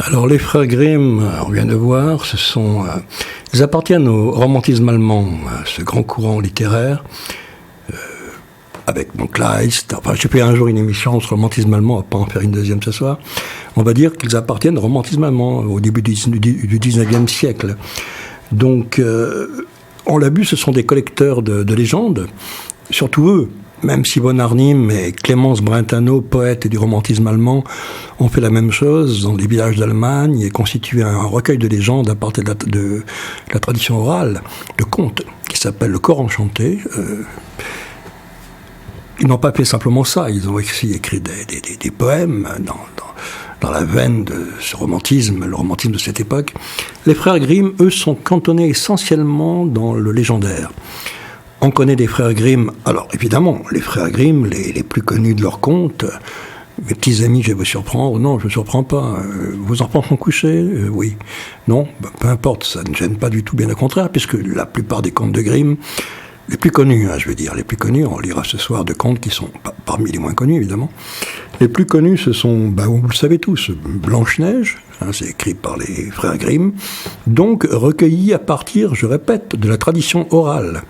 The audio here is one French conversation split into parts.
Alors les frères Grimm, on vient de voir, ils appartiennent au romantisme allemand, ce grand courant littéraire, avec mon Kleist. Enfin, j'ai fait un jour une émission sur le romantisme allemand, on va pas en faire une deuxième ce soir. On va dire qu'ils appartiennent au romantisme allemand au début du 19e siècle. Donc, on l'a vu, ce sont des collecteurs de légendes, surtout eux. Même si von Arnim et Clémence Brentano, poètes du romantisme allemand, ont fait la même chose dans les villages d'Allemagne et constitué un recueil de légendes à partir de la tradition orale, de contes, qui s'appelle le Cor enchanté. Ils n'ont pas fait simplement ça, ils ont aussi écrit des poèmes dans la veine de ce romantisme, le romantisme de cette époque. Les frères Grimm, eux, sont cantonnés essentiellement dans le légendaire. On connaît des frères Grimm, alors évidemment, les frères Grimm, les plus connus de leurs contes, mes petits amis, je vais vous surprendre, non, je ne vous surprends pas, vos enfants sont couchés, oui, non, peu importe, ça ne gêne pas du tout, bien au contraire, puisque la plupart des contes de Grimm, les plus connus, je veux dire, les plus connus, on lira ce soir de contes qui sont parmi les moins connus, évidemment. Les plus connus, ce sont, vous le savez tous, Blanche-Neige, c'est écrit par les frères Grimm, donc recueillis à partir, je répète, de la tradition orale.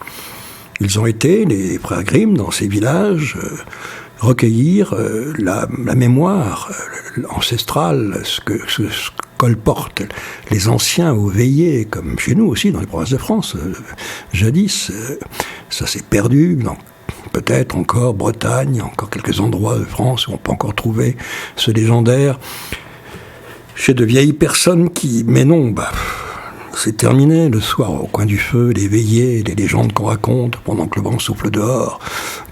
Ils ont été, les frères Grimm, dans ces villages, recueillir la mémoire ancestrale, ce que colportent les anciens aux veillées, comme chez nous aussi, dans les provinces de France. Jadis, ça s'est perdu, dans peut-être encore Bretagne, encore quelques endroits de France où on peut encore trouver ce légendaire chez de vieilles personnes qui... Mais non, c'est terminé le soir au coin du feu, les veillées, les légendes qu'on raconte pendant que le vent souffle dehors,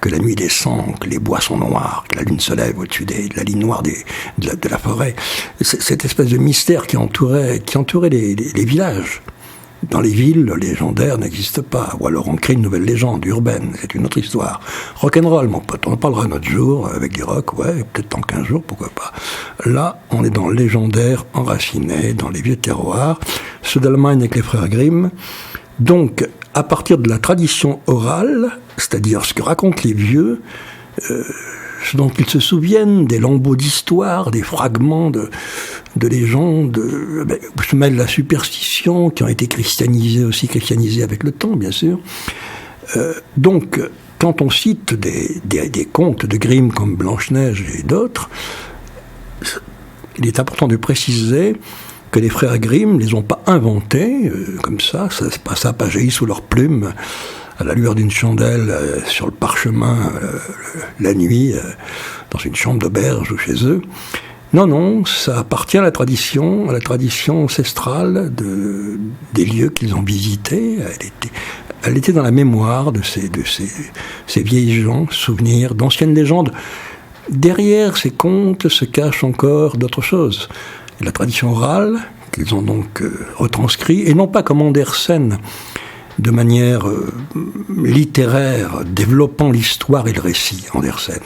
que la nuit descend, que les bois sont noirs, que la lune se lève au-dessus de la ligne noire de la forêt. Cette espèce de mystère qui entourait les villages. Dans les villes, le légendaire n'existe pas. Ou alors on crée une nouvelle légende urbaine, c'est une autre histoire. Rock'n'roll, mon pote, on en parlera un autre jour, avec du rock, ouais, peut-être dans 15 jours, pourquoi pas. Là, on est dans le légendaire enraciné, dans les vieux terroirs, ceux d'Allemagne avec les frères Grimm. Donc, à partir de la tradition orale, c'est-à-dire ce que racontent les vieux, ce dont ils se souviennent, des lambeaux d'histoire, des fragments de légendes, se mêle la superstition, qui ont été christianisés avec le temps, bien sûr. Donc, quand on cite des contes de Grimm comme Blanche-Neige et d'autres, il est important de préciser que les frères Grimm ne les ont pas inventés, comme ça n'a pas jailli sous leur plume, à la lueur d'une chandelle sur le parchemin la nuit, dans une chambre d'auberge ou chez eux. Non, ça appartient à la tradition ancestrale des lieux qu'ils ont visités. Elle était dans la mémoire de ces vieilles gens, souvenirs d'anciennes légendes. Derrière ces contes se cachent encore d'autres choses. La tradition orale, qu'ils ont donc retranscrit, et non pas comme Andersen, de manière littéraire, développant l'histoire et le récit, Andersen.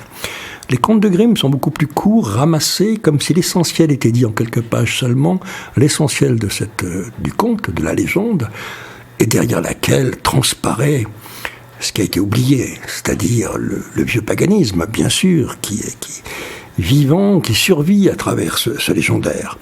Les contes de Grimm sont beaucoup plus courts, ramassés, comme si l'essentiel était dit en quelques pages seulement, l'essentiel du conte, de la légende, et derrière laquelle transparaît ce qui a été oublié, c'est-à-dire le vieux paganisme, bien sûr, qui vivant, qui survit à travers ce légendaire.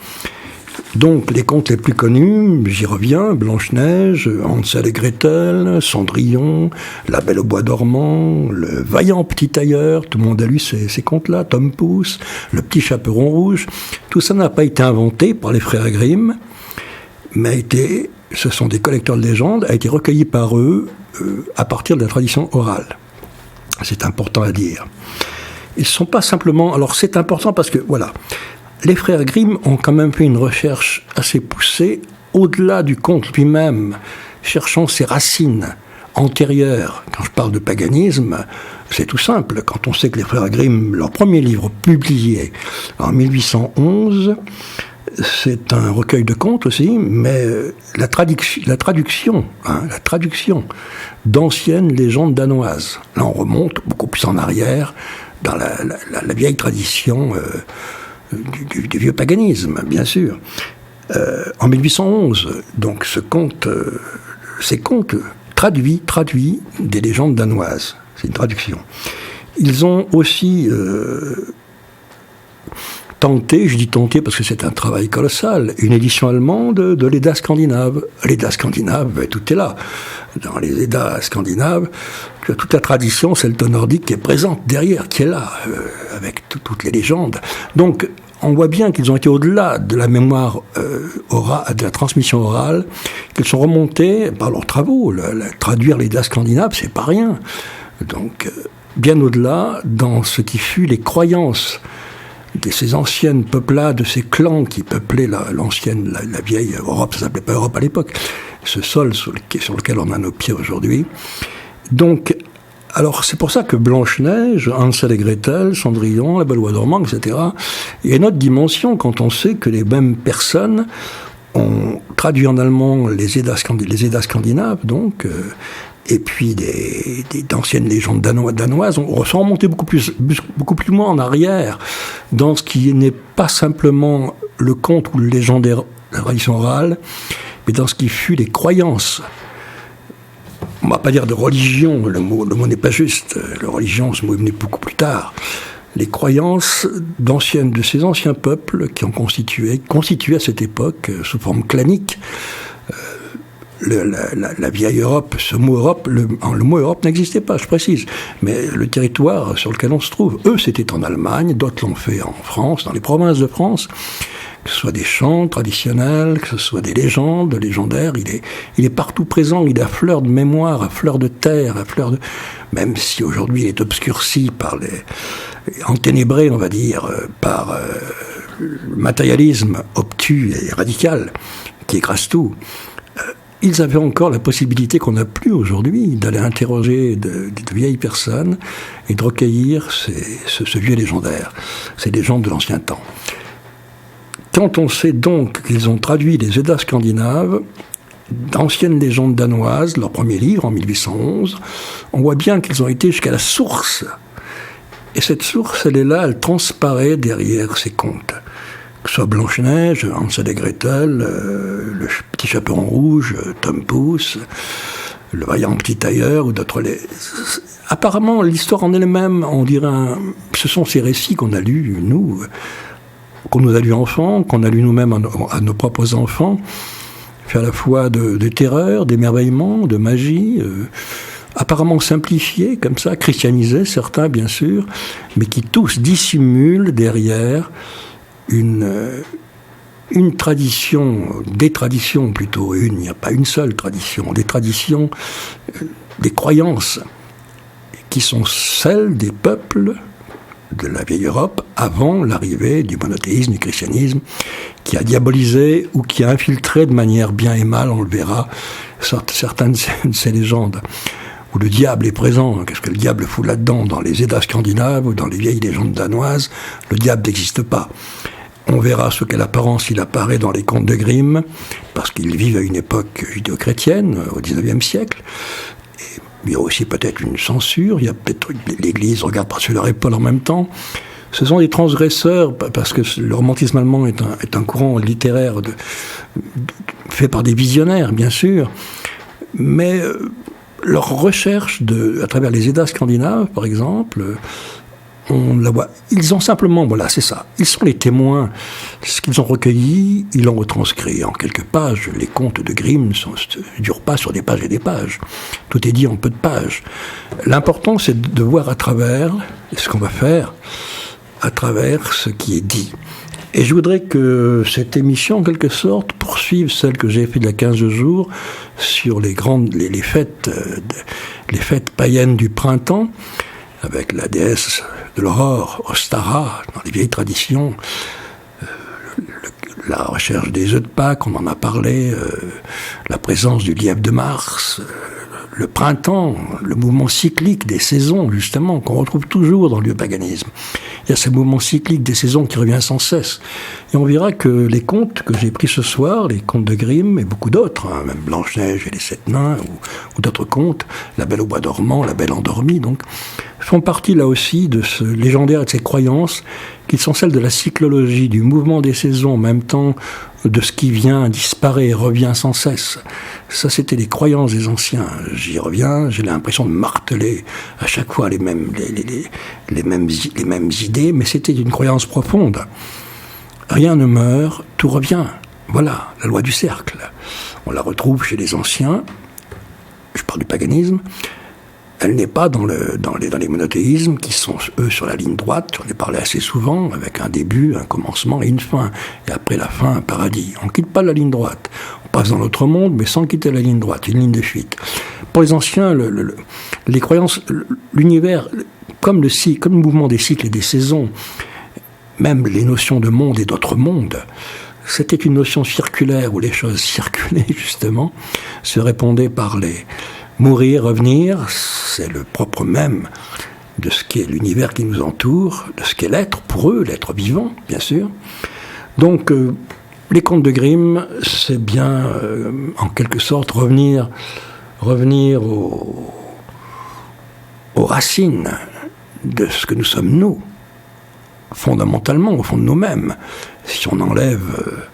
Donc, les contes les plus connus, j'y reviens, Blanche-Neige, Hansel et Gretel, Cendrillon, La Belle au bois dormant, Le vaillant petit tailleur, tout le monde a lu ces contes-là, Tom Pouce, Le petit chaperon rouge. Tout ça n'a pas été inventé par les frères Grimm, mais ce sont des collecteurs de légendes, a été recueilli par eux à partir de la tradition orale. C'est important à dire. Ils ne sont pas simplement... Alors, c'est important parce que, voilà... Les frères Grimm ont quand même fait une recherche assez poussée, au-delà du conte lui-même, cherchant ses racines antérieures. Quand je parle de paganisme, c'est tout simple. Quand on sait que les frères Grimm, leur premier livre publié en 1811, c'est un recueil de contes aussi, mais la traduction d'anciennes légendes danoises. Là, on remonte beaucoup plus en arrière, dans la vieille tradition... Du vieux paganisme, bien sûr. En 1811, donc ces contes traduits des légendes danoises. C'est une traduction. Ils ont aussi tenté, je dis tenté parce que c'est un travail colossal, une édition allemande de l'Edda scandinave. L'Edda scandinave, tout est là. Dans les Eddas scandinaves, tu as toute la tradition celto-nordique qui est présente derrière, qui est là, avec toutes les légendes. Donc, on voit bien qu'ils ont été au-delà de la mémoire orale, de la transmission orale, qu'ils sont remontés par leurs travaux. Traduire l'Edda scandinave, c'est pas rien. Donc, bien au-delà dans ce qui fut les croyances de ces anciennes peuplades, de ces clans qui peuplaient la vieille Europe, ça s'appelait pas Europe à l'époque, ce sol sur lequel on a nos pieds aujourd'hui. Donc, alors c'est pour ça que Blanche-Neige, Hansel et Gretel, Cendrillon, La Belle au Bois dormant, etc., il y a une autre dimension quand on sait que les mêmes personnes ont traduit en allemand les Eddas scandinaves, donc, et puis d'anciennes légendes danoises, on sont remontés beaucoup plus loin en arrière dans ce qui n'est pas simplement le conte ou le légendaire, la tradition orale, mais dans ce qui fut les croyances. On ne va pas dire de religion, le mot n'est pas juste. La religion, ce mot est venu beaucoup plus tard. Les croyances de ces anciens peuples qui ont constitué à cette époque, sous forme clanique, la vieille Europe. Ce mot Europe, le mot Europe n'existait pas, je précise, mais le territoire sur lequel on se trouve, eux, c'était en Allemagne, d'autres l'ont fait en France, dans les provinces de France, que ce soit des chants traditionnels, que ce soit des légendes, légendaires, il est partout présent, il est à fleur de mémoire, à fleur de terre, même si aujourd'hui il est obscurci par enténébré, on va dire, par le matérialisme obtus et radical qui écrase tout. Ils avaient encore la possibilité qu'on n'a plus aujourd'hui d'aller interroger de vieilles personnes et de recueillir ce vieux légendaire, ces légendes de l'ancien temps. Quand on sait donc qu'ils ont traduit les Eddas scandinaves d'anciennes légendes danoises, leur premier livre en 1811, on voit bien qu'ils ont été jusqu'à la source. Et cette source, elle est là, elle transparaît derrière ces contes. Que ce soit Blanche-Neige, Hansel et Gretel, le Petit Chaperon Rouge, Tom Pouce, le Vaillant Petit Tailleur ou d'autres. Apparemment, l'histoire en elle-même, on dirait, ce sont ces récits qu'on a lus, qu'on nous a lus enfants, qu'on a lus nous-mêmes à nos propres enfants, fait à la fois de terreur, d'émerveillement, de magie, apparemment simplifiés, comme ça, christianisés, certains bien sûr, mais qui tous dissimulent derrière une tradition, des traditions plutôt, il n'y a pas une seule tradition, des traditions, des croyances qui sont celles des peuples de la vieille Europe avant l'arrivée du monothéisme, du christianisme, qui a diabolisé ou qui a infiltré de manière bien et mal, on le verra, certaines de ces légendes, où le diable est présent. Qu'est-ce que le diable fout là-dedans? Dans les Eddas scandinaves ou dans les vieilles légendes danoises, le diable n'existe pas. On verra sous quelle apparence il apparaît dans les contes de Grimm, parce qu'ils vivent à une époque judéo-chrétienne, au XIXe siècle. Et il y a aussi peut-être une censure, il y a peut-être l'Église regarde par-dessus leur épaule en même temps. Ce sont des transgresseurs, parce que le romantisme allemand est un courant littéraire fait par des visionnaires, bien sûr, mais leur recherche à travers les Eddas scandinaves, par exemple, on la voit. Ils ont simplement, voilà, c'est ça. Ils sont les témoins. Ce qu'ils ont recueilli, ils l'ont retranscrit en quelques pages. Les contes de Grimm ne durent pas sur des pages et des pages. Tout est dit en peu de pages. L'important, c'est de voir à travers ce qu'on va faire, à travers ce qui est dit. Et je voudrais que cette émission, en quelque sorte, poursuive celle que j'ai faite il y a 15 jours sur les fêtes païennes du printemps, avec la déesse de l'aurore, Ostara, dans les vieilles traditions, la recherche des œufs de Pâques, on en a parlé, la présence du lièvre de Mars, le printemps, le mouvement cyclique des saisons, justement, qu'on retrouve toujours dans le paganisme. Il y a ce mouvement cyclique des saisons qui revient sans cesse. Et on verra que les contes que j'ai pris ce soir, les contes de Grimm et beaucoup d'autres, même Blanche-Neige et les Sept Nains, ou d'autres contes, La Belle au Bois dormant, La Belle endormie, donc, font partie là aussi de ce légendaire et de ces croyances qui sont celles de la cyclologie, du mouvement des saisons, en même temps de ce qui vient, disparaît et revient sans cesse. Ça, c'était les croyances des anciens. J'y reviens, j'ai l'impression de marteler à chaque fois les mêmes idées, mais c'était une croyance profonde. rien ne meurt, tout revient. Voilà, la loi du cercle. On la retrouve chez les anciens, je parle du paganisme. Elle n'est pas dans les monothéismes qui sont, eux, sur la ligne droite. J'en ai parlé assez souvent, avec un début, un commencement et une fin. Et après la fin, un paradis. On ne quitte pas la ligne droite. On passe dans l'autre monde, mais sans quitter la ligne droite, une ligne de fuite. Pour les anciens, les croyances, l'univers, comme le mouvement des cycles et des saisons, même les notions de monde et d'autre monde, c'était une notion circulaire où les choses circulaient, justement, se répondaient par les... Mourir, revenir, c'est le propre même de ce qu'est l'univers qui nous entoure, de ce qu'est l'être, pour eux, l'être vivant, bien sûr. Donc, les contes de Grimm, c'est bien, en quelque sorte, revenir aux racines de ce que nous sommes, nous, fondamentalement, au fond de nous-mêmes. Si on enlève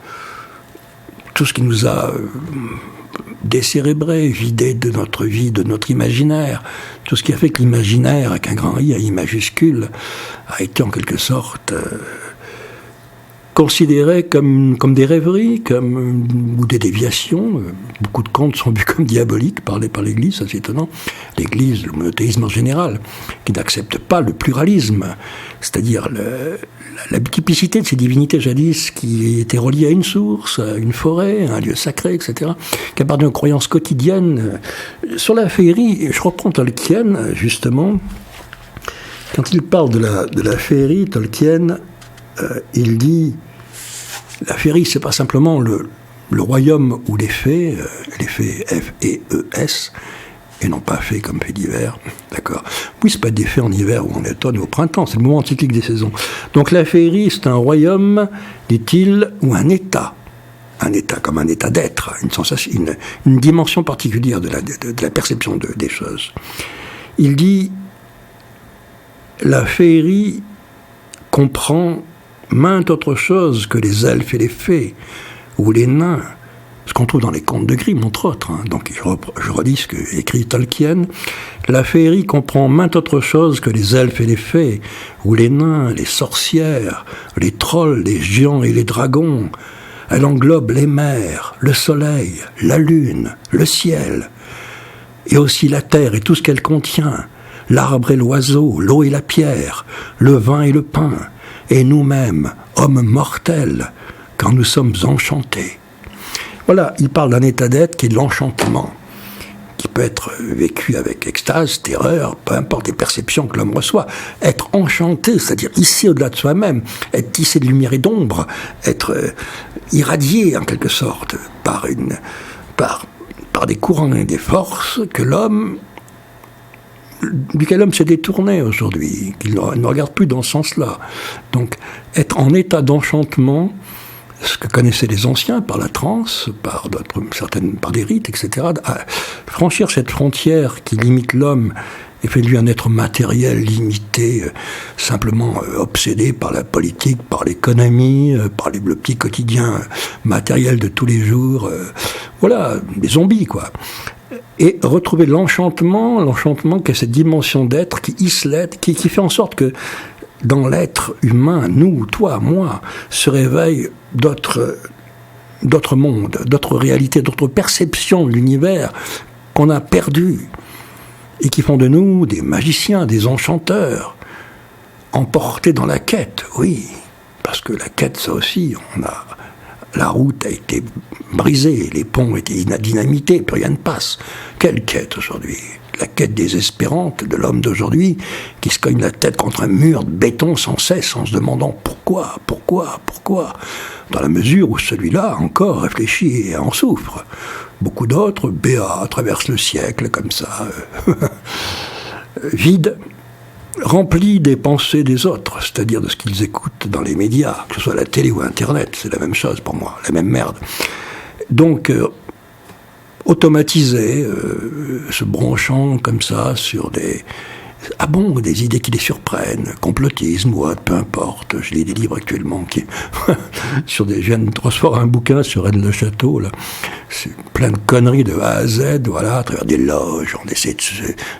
tout ce qui nous a... décérébré, vidé de notre vie, de notre imaginaire. Tout ce qui a fait que l'imaginaire, avec un grand I, un I majuscule, a été en quelque sorte considéré comme des rêveries, ou des déviations. Beaucoup de contes sont vus comme diaboliques par l'Église, ça c'est étonnant. L'Église, le monothéisme en général, qui n'accepte pas le pluralisme, c'est-à-dire la multiplicité de ces divinités jadis qui étaient reliées à une source, à une forêt, à un lieu sacré, etc., qui appartiennent aux croyances quotidiennes. Sur la féerie, je reprends Tolkien, justement, quand il parle de la féerie, Tolkien, il dit, la féerie, c'est pas simplement le royaume où les fées F-E-E-S, et non pas fées comme faits d'hiver, d'accord. Oui, c'est pas des fées en hiver ou en automne ou au printemps, c'est le moment cyclique des saisons. Donc la féerie, c'est un royaume, dit-il, ou un état comme un état d'être, une sensation, une dimension particulière de la perception des choses. Il dit, la féerie comprend mainte autre chose que les elfes et les fées, ou les nains, ce qu'on trouve dans les contes de Grimm, entre autres. Donc je redis ce que écrit Tolkien. La féerie comprend mainte autre chose que les elfes et les fées, ou les nains, les sorcières, les trolls, les géants et les dragons. Elle englobe les mers, le soleil, la lune, le ciel, et aussi la terre et tout ce qu'elle contient, l'arbre et l'oiseau, l'eau et la pierre, le vin et le pain, et nous-mêmes, hommes mortels, quand nous sommes enchantés. Voilà, il parle d'un état d'être qui est l'enchantement, qui peut être vécu avec extase, terreur, peu importe les perceptions que l'homme reçoit. Être enchanté, c'est-à-dire ici au-delà de soi-même, être tissé de lumière et d'ombre, être irradié en quelque sorte par des courants et des forces duquel l'homme s'est détourné aujourd'hui, qu'il ne regarde plus dans ce sens-là. Donc, être en état d'enchantement, ce que connaissaient les anciens par la transe, par des rites, etc., franchir cette frontière qui limite l'homme et fait de lui un être matériel limité, simplement obsédé par la politique, par l'économie, par le petit quotidien matériel de tous les jours. Voilà, des zombies, quoi. Et retrouver l'enchantement qui est cette dimension d'être qui hisse l'être, qui fait en sorte que dans l'être humain, nous, toi, moi, se réveillent d'autres mondes, d'autres réalités, d'autres perceptions de l'univers qu'on a perdues et qui font de nous des magiciens, des enchanteurs, emportés dans la quête, oui, parce que la quête, ça aussi, la route a été brisée, les ponts ont été dynamités, plus rien ne passe. Quelle quête aujourd'hui ? La quête désespérante de l'homme d'aujourd'hui qui se cogne la tête contre un mur de béton sans cesse en se demandant pourquoi ? Dans la mesure où celui-là encore réfléchit et en souffre. Beaucoup d'autres, béats, traversent le siècle comme ça, vide, rempli des pensées des autres, c'est-à-dire de ce qu'ils écoutent dans les médias, que ce soit la télé ou Internet, c'est la même chose pour moi, la même merde. Donc, automatisé, se branchant comme ça sur des abondent des idées qui les surprennent, complotisme ou autre, peu importe. Je lis des livres actuellement qui sur des, je viens de recevoir un bouquin sur Rennes-le-Château, là. C'est plein de conneries de A à Z, voilà, à travers des loges, on essaie de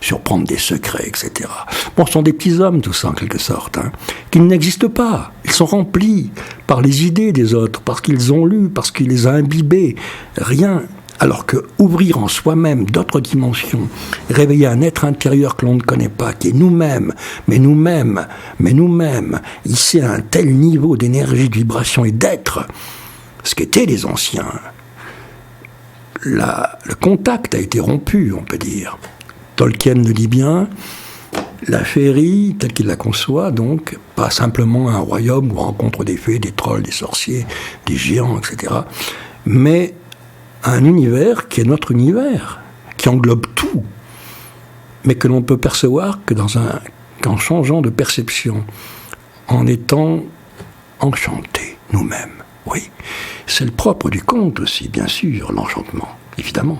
surprendre des secrets, etc. Bon, ce sont des petits hommes, tout ça, en quelque sorte, hein, qui n'existent pas. Ils sont remplis par les idées des autres, parce qu'ils ont lu, parce qu'ils les ont imbibés. Rien. Alors que ouvrir en soi-même d'autres dimensions, réveiller un être intérieur que l'on ne connaît pas, qui est nous-mêmes, mais nous-mêmes, ici à un tel niveau d'énergie, de vibration et d'être, ce qu'étaient les anciens, le contact a été rompu, on peut dire. Tolkien le dit bien, la féerie, telle qu'il la conçoit, donc, pas simplement un royaume où on rencontre des fées, des trolls, des sorciers, des géants, etc., mais un univers qui est notre univers, qui englobe tout, mais que l'on peut percevoir que qu'en changeant de perception, en étant enchanté nous-mêmes. Oui, c'est le propre du conte aussi, bien sûr, l'enchantement, évidemment.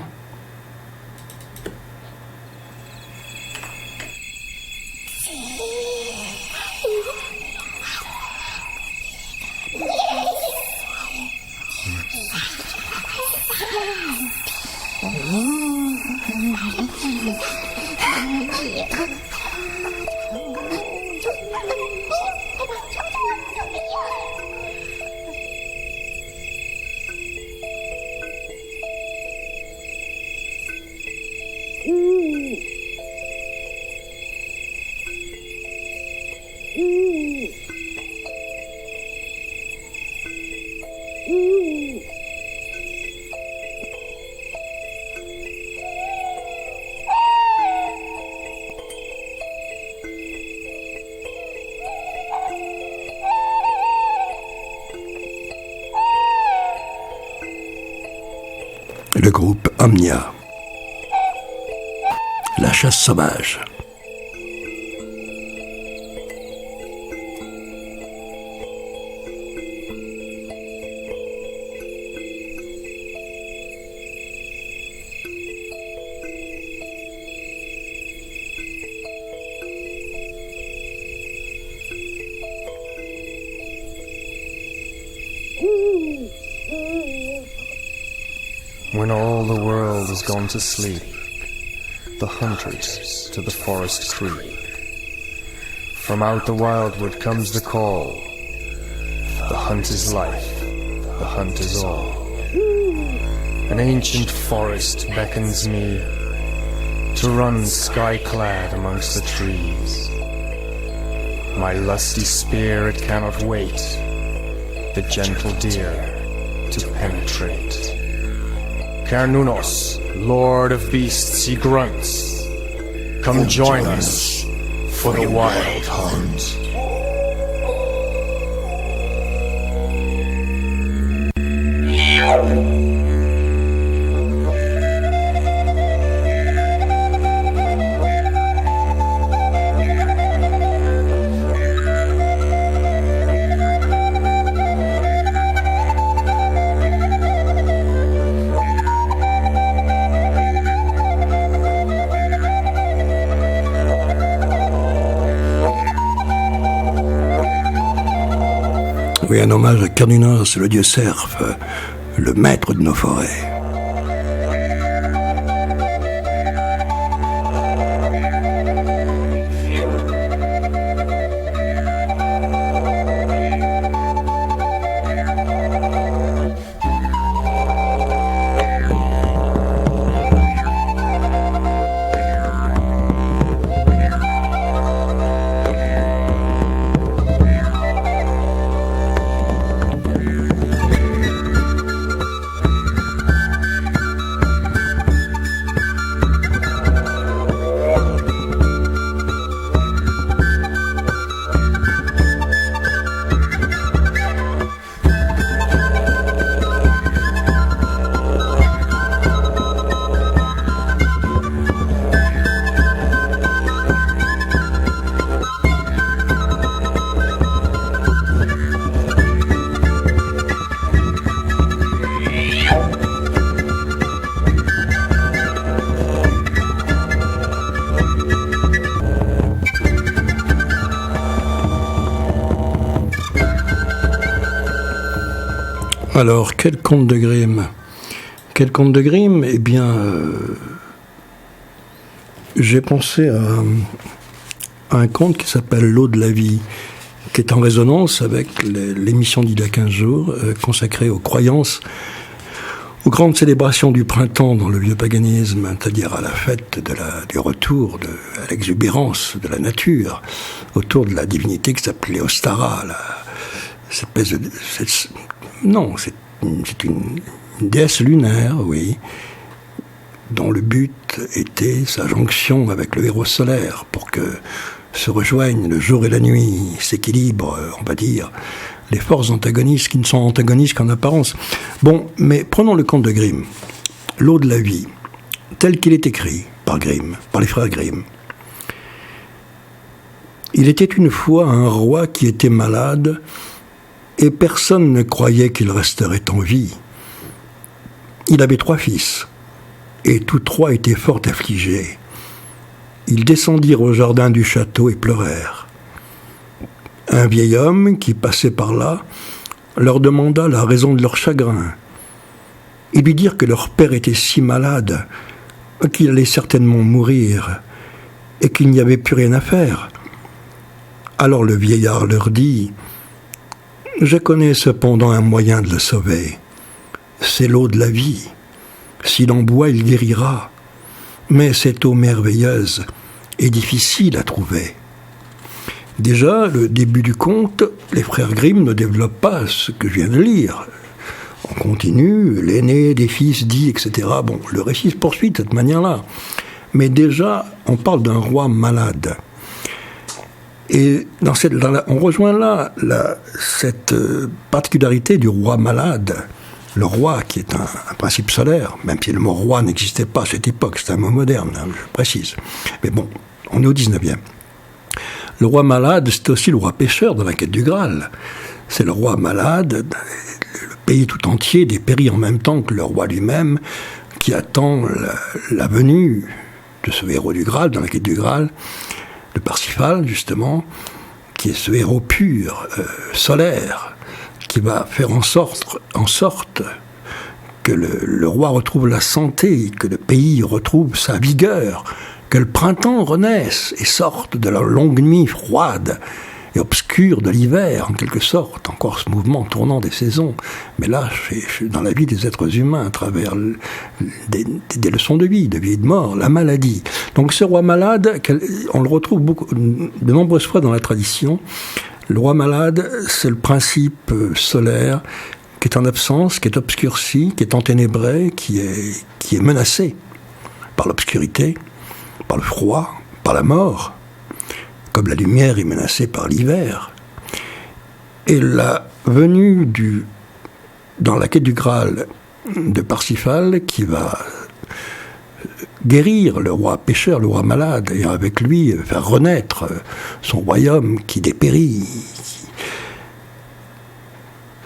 Le groupe Omnia. La chasse sauvage. When all the world has gone to sleep, the hunters to the forest creep. From out the wildwood comes the call. The hunt is life, the hunt is all. An ancient forest beckons me to run sky-clad amongst the trees. My lusty spirit cannot wait the gentle deer to penetrate. Cernunnos, lord of beasts, he grunts. Come join us for the wild hunt. Oui, un hommage à Cernunnos, le dieu cerf, le maître de nos forêts. Alors, quel conte de Grimm? Quel conte de Grimm? Eh bien, j'ai pensé à un conte qui s'appelle L'eau de la vie, qui est en résonance avec l'émission d'il y a 15 jours, consacrée aux croyances, aux grandes célébrations du printemps dans le vieux paganisme, c'est-à-dire à la fête du retour, à l'exubérance de la nature, autour de la divinité qui s'appelait Ostara. C'est une déesse lunaire, oui, dont le but était sa jonction avec le héros solaire pour que se rejoignent le jour et la nuit, s'équilibrent, on va dire, les forces antagonistes qui ne sont antagonistes qu'en apparence. Bon, mais prenons le conte de Grimm, L'eau de la vie, tel qu'il est écrit par Grimm, par les frères Grimm. Il était une fois un roi qui était malade et personne ne croyait qu'il resterait en vie. Il avait 3 fils et tous 3 étaient fort affligés. Ils descendirent au jardin du château et pleurèrent. Un vieil homme qui passait par là leur demanda la raison de leur chagrin. Ils lui dirent que leur père était si malade qu'il allait certainement mourir et qu'il n'y avait plus rien à faire. Alors le vieillard leur dit « Je connais cependant un moyen de le sauver. C'est l'eau de la vie. S'il en boit, il guérira. Mais cette eau merveilleuse est difficile à trouver. » Déjà, le début du conte, les frères Grimm ne développent pas ce que je viens de lire. On continue, l'aîné des fils dit, etc. Bon, le récit se poursuit de cette manière-là. Mais déjà, on parle d'un roi malade. Et on rejoint là cette particularité du roi malade. Le roi, qui est un principe solaire, même si le mot roi n'existait pas à cette époque, c'est un mot moderne, hein, je précise. Mais bon, on est au 19e. Le roi malade, c'est aussi le roi pêcheur dans la quête du Graal. C'est le roi malade, le pays tout entier dépérit en même temps que le roi lui-même, qui attend la venue de ce héros du Graal, dans la quête du Graal, de Parsifal, justement, qui est ce héros pur, solaire, qui va faire en sorte que le roi retrouve la santé, que le pays retrouve sa vigueur, que le printemps renaisse et sorte de la longue nuit froide et obscure de l'hiver, en quelque sorte, encore ce mouvement tournant des saisons. Mais là, dans la vie des êtres humains, à travers des leçons de vie, de mort, la maladie. Donc ce roi malade, on le retrouve de nombreuses fois dans la tradition. Le roi malade, c'est le principe solaire qui est en absence, qui est obscurci, qui est enténébré, qui est menacé par l'obscurité, par le froid, par la mort, comme la lumière est menacée par l'hiver. Et la venue dans la quête du Graal de Parsifal, qui va guérir le roi pécheur, le roi malade, et avec lui faire renaître son royaume qui dépérit.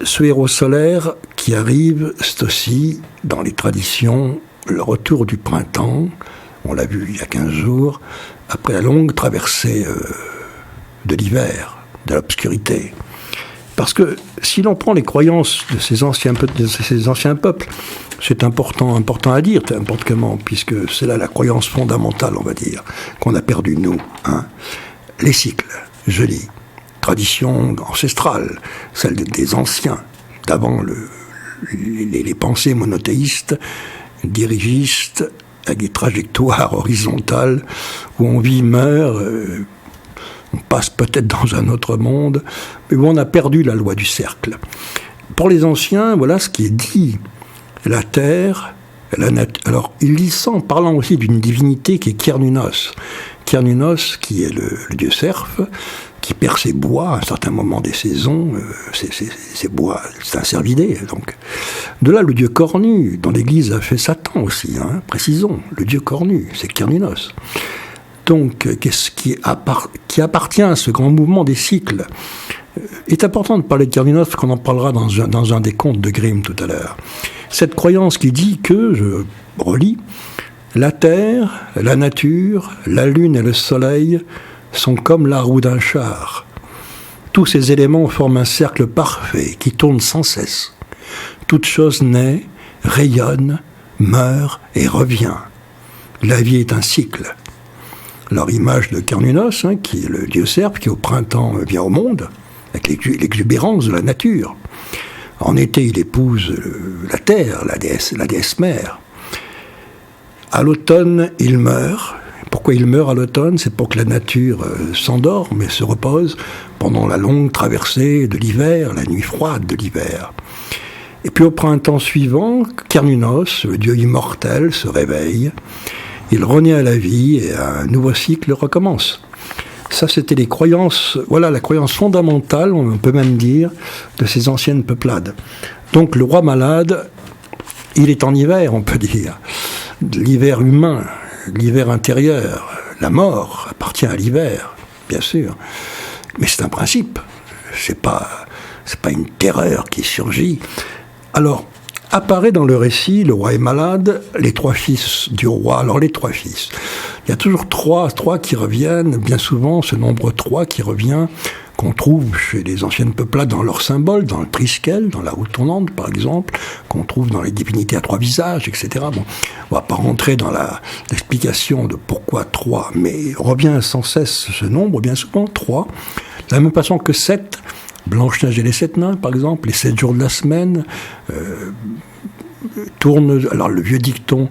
Ce héros solaire qui arrive, c'est aussi, dans les traditions, le retour du printemps. On l'a vu il y a 15 jours, après la longue traversée de l'hiver, de l'obscurité. Parce que si l'on prend les croyances de ces anciens peuples, c'est important à dire, n'importe comment, puisque c'est là la croyance fondamentale, on va dire, qu'on a perdu, nous. Hein. Les cycles, je lis, tradition ancestrale, celle des anciens, d'avant les pensées monothéistes, dirigistes, avec des trajectoires horizontales où on vit, meurt, on passe peut-être dans un autre monde, mais où on a perdu la loi du cercle. Pour les anciens, voilà ce qui est dit. La terre, la nature. Alors, il dit ça en parlant aussi d'une divinité qui est Cernunnos. Cernunnos, qui est le dieu cerf, qui perd ses bois à un certain moment des saisons. Ses bois, c'est un cervidé. Donc. De là, le dieu cornu, dont l'Église a fait Satan aussi, hein, précisons. Le dieu cornu, c'est Cernunnos. Donc, qu'est-ce qui appartient à ce grand mouvement des cycles? Il est important de parler de Cernunnos, parce qu'on en parlera dans un des contes de Grimm tout à l'heure. Cette croyance qui dit que, je relis, la terre, la nature, la lune et le soleil sont comme la roue d'un char. Tous ces éléments forment un cercle parfait qui tourne sans cesse. Toute chose naît, rayonne, meurt et revient. La vie est un cycle. Alors, image de Cernunnos, qui est le dieu Serpe, qui au printemps vient au monde, avec l'exubérance de la nature. En été, il épouse la terre, la déesse mère. À l'automne, il meurt. Pourquoi il meurt à l'automne? C'est pour que la nature s'endorme et se repose pendant la longue traversée de l'hiver, la nuit froide de l'hiver. Et puis au printemps suivant, Cernunnos, le dieu immortel, se réveille. Il renaît à la vie et un nouveau cycle recommence. Ça, c'était les croyances, voilà la croyance fondamentale, on peut même dire, de ces anciennes peuplades. Donc le roi malade, il est en hiver, on peut dire. L'hiver humain, l'hiver intérieur, la mort appartient à l'hiver, bien sûr. Mais c'est un principe, c'est pas une terreur qui surgit. Alors, apparaît dans le récit, le roi est malade, les 3 fils du roi. Alors les 3 fils, il y a toujours trois qui reviennent, bien souvent ce nombre 3 qui revient, qu'on trouve chez les anciennes peuplades dans leurs symboles, dans le triskel, dans la roue tournante par exemple, qu'on trouve dans les divinités à 3 visages, etc. Bon, on va pas rentrer dans l'explication de pourquoi 3, mais revient sans cesse ce nombre, bien souvent 3, de la même façon que 7, Blanche-Neige et les 7 nains, par exemple, les 7 jours de la semaine, tourne, alors le vieux dicton,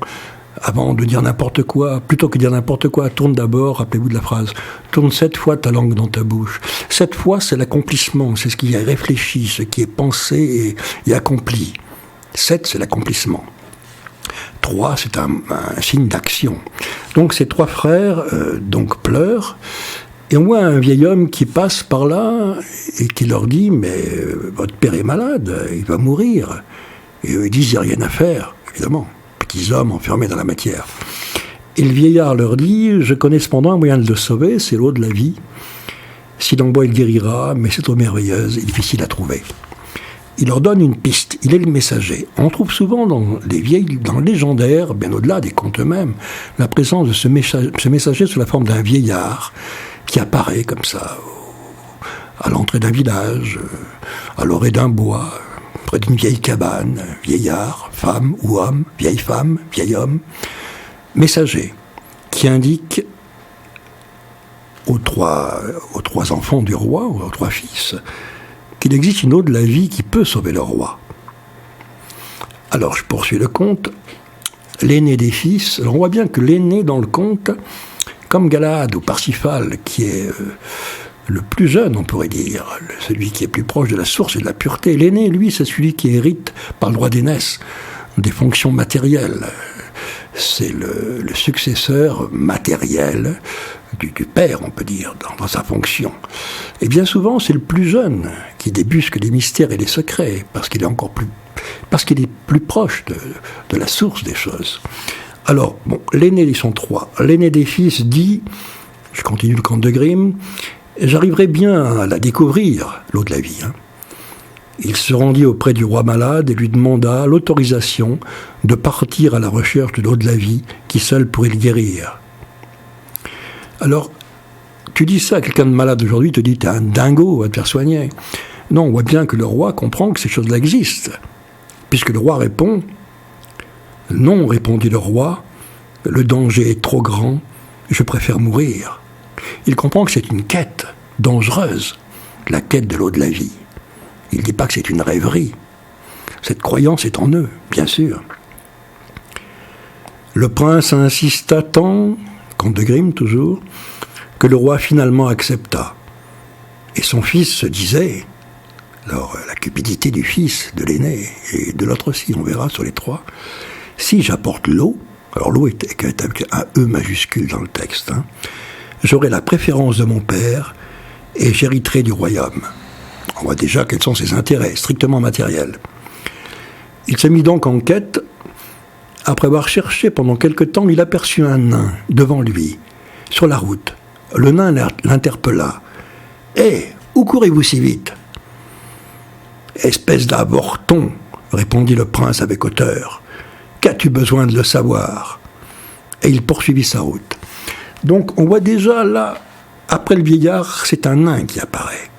avant de dire n'importe quoi, plutôt que dire n'importe quoi, tourne d'abord, rappelez-vous de la phrase, tourne 7 fois ta langue dans ta bouche. 7 fois, c'est l'accomplissement, c'est ce qui est réfléchi, ce qui est pensé et accompli. 7, c'est l'accomplissement. 3, c'est un signe d'action. Donc ces 3 frères donc pleurent, et on voit un vieil homme qui passe par là et qui leur dit « Mais votre père est malade, il va mourir. » Et eux, ils disent « Il n'y a rien à faire, évidemment. » Petits hommes enfermés dans la matière. Et le vieillard leur dit « Je connais cependant un moyen de le sauver, c'est l'eau de la vie. S'il en boit, il guérira, mais cette eau merveilleuse est difficile à trouver. » Il leur donne une piste, il est le messager. On trouve souvent dans le légendaire, bien au-delà des contes eux-mêmes, la présence de ce messager sous la forme d'un vieillard qui apparaît comme ça, à l'entrée d'un village, à l'orée d'un bois, près d'une vieille cabane, vieillard, femme ou homme, vieille femme, vieil homme, messager, qui indique aux trois enfants du roi, aux 3 fils, qu'il existe une eau de la vie qui peut sauver le roi. Alors je poursuis le conte. L'aîné des fils, alors on voit bien que l'aîné dans le conte, comme Galahad ou Parsifal, qui est le plus jeune, on pourrait dire, celui qui est plus proche de la source et de la pureté. L'aîné, lui, c'est celui qui hérite par le droit d'aînesse des fonctions matérielles. C'est le successeur matériel du père, on peut dire, dans sa fonction. Et bien souvent, c'est le plus jeune qui débusque les mystères et les secrets, parce qu'il est plus proche de la source des choses. Alors, bon, l'aîné, ils sont 3. L'aîné des fils dit, je continue le conte de Grimm, j'arriverai bien à la découvrir, l'eau de la vie. Il se rendit auprès du roi malade et lui demanda l'autorisation de partir à la recherche de l'eau de la vie qui seule pourrait le guérir. Alors, tu dis ça à quelqu'un de malade aujourd'hui, il te dit, t'es un dingo, va te faire soigner. Non, on voit bien que le roi comprend que ces choses-là existent. Puisque le roi répond, non, répondit le roi, le danger est trop grand, je préfère mourir. Il comprend que c'est une quête dangereuse, la quête de l'eau de la vie. Il ne dit pas que c'est une rêverie. Cette croyance est en eux, bien sûr. Le prince insista tant, conte de Grimm toujours, que le roi finalement accepta. Et son fils se disait, alors la cupidité du fils, de l'aîné, et de l'autre aussi, on verra sur les 3, si j'apporte l'eau, alors l'eau est avec un E majuscule dans le texte, j'aurai la préférence de mon père et j'hériterai du royaume. On voit déjà quels sont ses intérêts, strictement matériels. Il s'est mis donc en quête. Après avoir cherché pendant quelque temps, il aperçut un nain devant lui, sur la route. Le nain l'interpella. « Hé, où courez-vous si vite ?»« Espèce d'avorton, répondit le prince avec hauteur. Qu'as-tu besoin de le savoir ?» Et il poursuivit sa route. Donc on voit déjà là, après le vieillard, c'est un nain qui apparaît.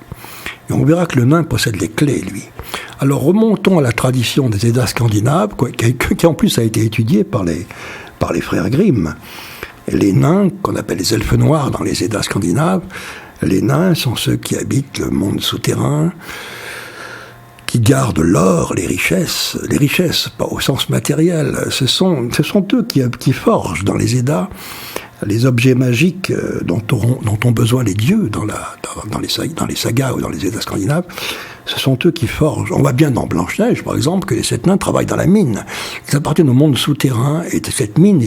Et on verra que le nain possède les clés, lui. Alors remontons à la tradition des Eddas scandinaves, qui en plus a été étudiée par les frères Grimm. Les nains, qu'on appelle les elfes noirs dans les Eddas scandinaves, les nains sont ceux qui habitent le monde souterrain, qui gardent l'or, les richesses, pas au sens matériel. Ce sont eux qui forgent dans les Eddas les objets magiques dont ont besoin les dieux dans les sagas ou dans les Eddas scandinaves. Ce sont eux qui forgent. On voit bien dans Blanche-Neige, par exemple, que les 7 nains travaillent dans la mine. Ils appartiennent au monde souterrain, et de cette mine,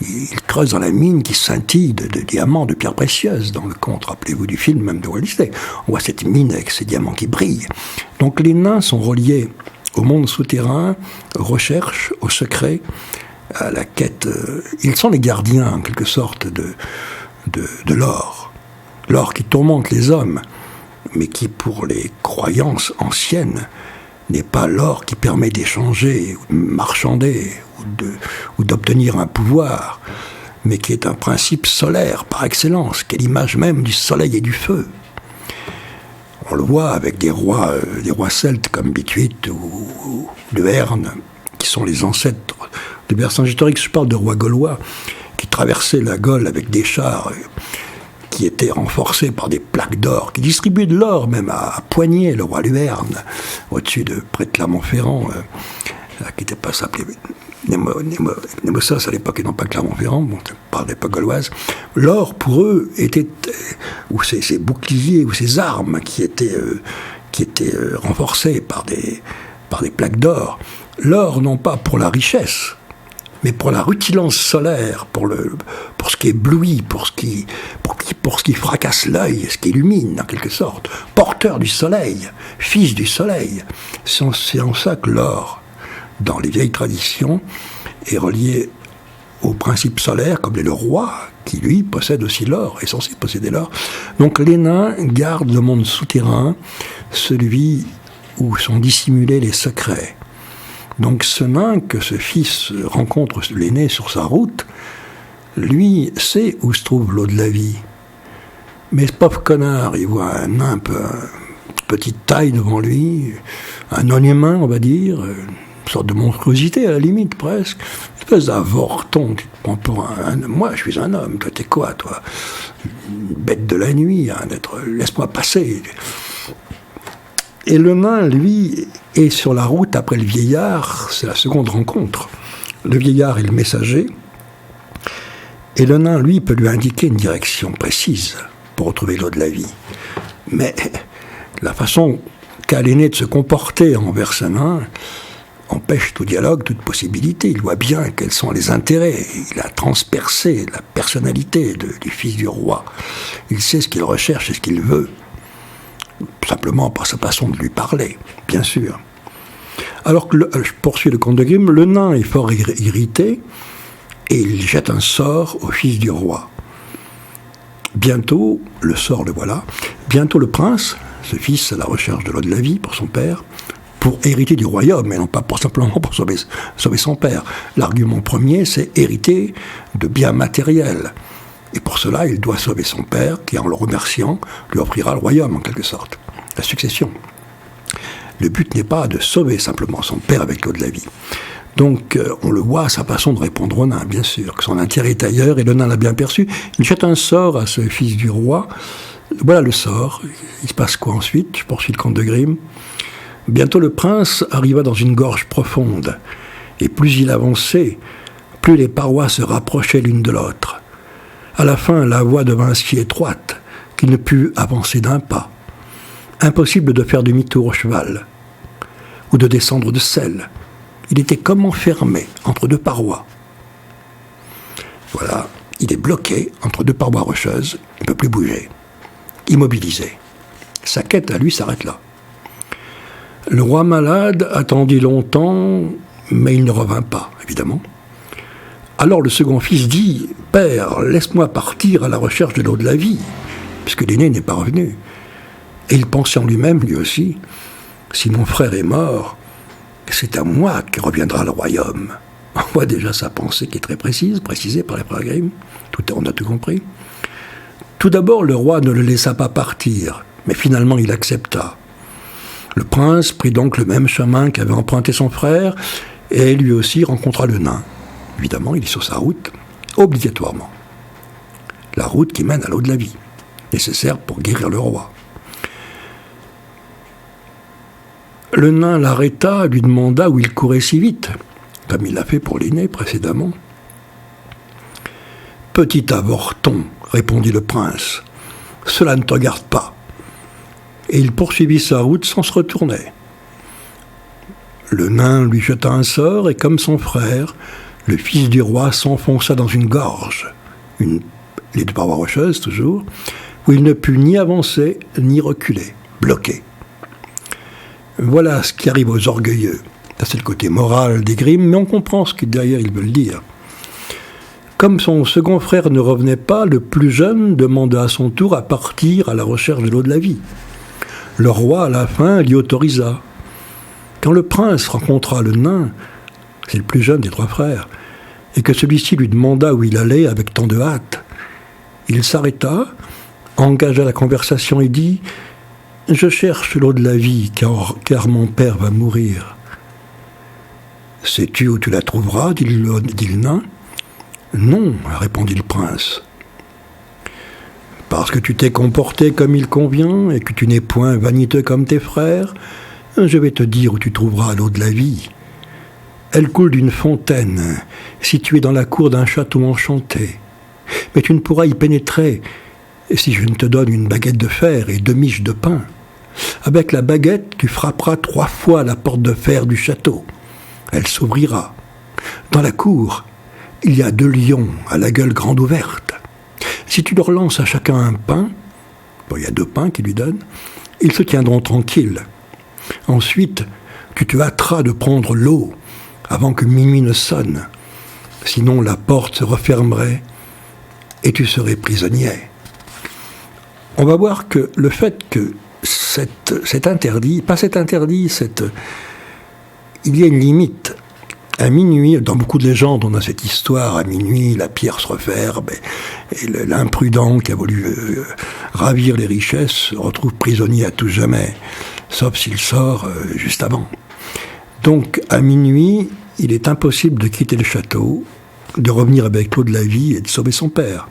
ils creusent dans la mine qui scintille de diamants, de pierres précieuses. Dans le conte, rappelez-vous du film même de Walt Disney, on voit cette mine avec ces diamants qui brillent. Donc les nains sont reliés au monde souterrain, aux recherches, au secret, à la quête. Ils sont les gardiens, en quelque sorte, de l'or. L'or qui tourmente les hommes, mais qui, pour les croyances anciennes, n'est pas l'or qui permet d'échanger, ou de marchander, ou d'obtenir un pouvoir, mais qui est un principe solaire par excellence, qui est l'image même du soleil et du feu. On le voit avec des rois celtes comme Bituit ou de Herne, qui sont les ancêtres des personnages historiques. Je parle de rois gaulois qui traversaient la Gaule avec des chars qui étaient renforcés par des plaques d'or, qui distribuaient de l'or même à Poigné, le roi Luerne, au-dessus de près de Clermont-Ferrand, qui n'était pas s'appelait Némossos à l'époque et non pas Clermont-Ferrand, bon, par l'époque gauloise. L'or pour eux était, ou ces boucliers ou ces armes qui étaient renforcés par des plaques d'or. L'or non pas pour la richesse, mais pour la rutilance solaire, pour ce qui éblouit, pour ce qui fracasse l'œil, ce qui illumine en quelque sorte, porteur du soleil, fils du soleil. C'est en ça que l'or, dans les vieilles traditions, est relié au principe solaire, comme est le roi, qui lui possède aussi l'or, est censé posséder l'or. Donc les nains gardent le monde souterrain, celui où sont dissimulés les secrets. Donc ce nain que ce fils rencontre l'aîné sur sa route, lui sait où se trouve l'eau de la vie. Mais ce pauvre connard, il voit un nain petite taille devant lui, un non-humain, on va dire, une sorte de monstruosité à la limite presque, une espèce d'avorton. Tu te prends pour moi je suis un homme, toi t'es quoi, toi? Une bête de la nuit, laisse-moi passer. Et le nain, lui, est sur la route après le vieillard, c'est la seconde rencontre. Le vieillard est le messager, et le nain, lui, peut lui indiquer une direction précise pour retrouver l'eau de la vie. Mais la façon qu'a l'aîné de se comporter envers ce nain empêche tout dialogue, toute possibilité. Il voit bien quels sont les intérêts. Il a transpercé la personnalité du fils du roi. Il sait ce qu'il recherche et ce qu'il veut. Simplement par sa façon de lui parler, bien sûr. Alors que, je poursuis le conte de Grimm, le nain est fort irrité et il jette un sort au fils du roi. Bientôt, le sort le voilà, bientôt le prince, ce fils à la recherche de l'eau de la vie pour son père, pour hériter du royaume, et non pas simplement pour sauver son père. L'argument premier, c'est hériter de biens matériels. Et pour cela, il doit sauver son père, qui, en le remerciant, lui offrira le royaume, en quelque sorte, la succession. Le but n'est pas de sauver simplement son père avec l'eau de la vie. Donc, on le voit à sa façon de répondre au nain, bien sûr, que son intérêt est ailleurs, et le nain l'a bien perçu. Il jette un sort à ce fils du roi. Voilà le sort. Il se passe quoi ensuite? Je poursuis le conte de Grimm. Bientôt, le prince arriva dans une gorge profonde, et plus il avançait, plus les parois se rapprochaient l'une de l'autre. À la fin, la voie devint si étroite qu'il ne put avancer d'un pas. Impossible de faire demi-tour au cheval, ou de descendre de selle. Il était comme enfermé entre deux parois. Voilà, il est bloqué entre deux parois rocheuses, il ne peut plus bouger, immobilisé. Sa quête à lui s'arrête là. Le roi malade attendit longtemps, mais il ne revint pas, évidemment. Alors le second fils dit « Père, laisse-moi partir à la recherche de l'eau de la vie », puisque l'aîné n'est pas revenu. Et il pensait en lui-même, lui aussi, « Si mon frère est mort, c'est à moi que reviendra le royaume. » On voit déjà sa pensée qui est très précisée par les frères Grimm. On a tout compris. Tout d'abord, le roi ne le laissa pas partir, mais finalement il accepta. Le prince prit donc le même chemin qu'avait emprunté son frère, et lui aussi rencontra le nain. Évidemment, il est sur sa route, obligatoirement. La route qui mène à l'eau de la vie, nécessaire pour guérir le roi. Le nain l'arrêta, lui demanda où il courait si vite, comme il l'a fait pour l'aîné précédemment. « Petit avorton, répondit le prince, cela ne te regarde pas. » Et il poursuivit sa route sans se retourner. Le nain lui jeta un sort, et comme son frère, le fils du roi s'enfonça dans une gorge, les deux parois rocheuses toujours, où il ne put ni avancer ni reculer, bloqué. Voilà ce qui arrive aux orgueilleux. Ça, c'est le côté moral des Grimm, mais on comprend ce que derrière ils veulent dire. Comme son second frère ne revenait pas, le plus jeune demanda à son tour à partir à la recherche de l'eau de la vie. Le roi, à la fin, l'y autorisa. Quand le prince rencontra le nain, c'est le plus jeune des trois frères, et que celui-ci lui demanda où il allait avec tant de hâte, il s'arrêta, engagea la conversation et dit « Je cherche l'eau de la vie, car mon père va mourir. »« Sais-tu où tu la trouveras ?» dit le nain. « Non, » répondit le prince. « Parce que tu t'es comporté comme il convient et que tu n'es point vaniteux comme tes frères, je vais te dire où tu trouveras l'eau de la vie. Elle coule d'une fontaine, située dans la cour d'un château enchanté. Mais tu ne pourras y pénétrer si je ne te donne une baguette de fer et 2 miches de pain. Avec la baguette, tu frapperas 3 fois la porte de fer du château. Elle s'ouvrira. Dans la cour, il y a 2 lions à la gueule grande ouverte. Si tu leur lances à chacun un pain, il y a 2 pains qu'ils lui donnent, ils se tiendront tranquilles. Ensuite, tu te hâteras de prendre l'eau avant que minuit ne sonne. Sinon, la porte se refermerait et tu serais prisonnier. On va voir que le fait que cet interdit, il y a une limite. À minuit, dans beaucoup de légendes, on a cette histoire, à minuit, la pierre se referme, et l'imprudent qui a voulu ravir les richesses se retrouve prisonnier à tout jamais, sauf s'il sort juste avant. Donc, à minuit, il est impossible de quitter le château, de revenir avec l'eau de la vie et de sauver son père.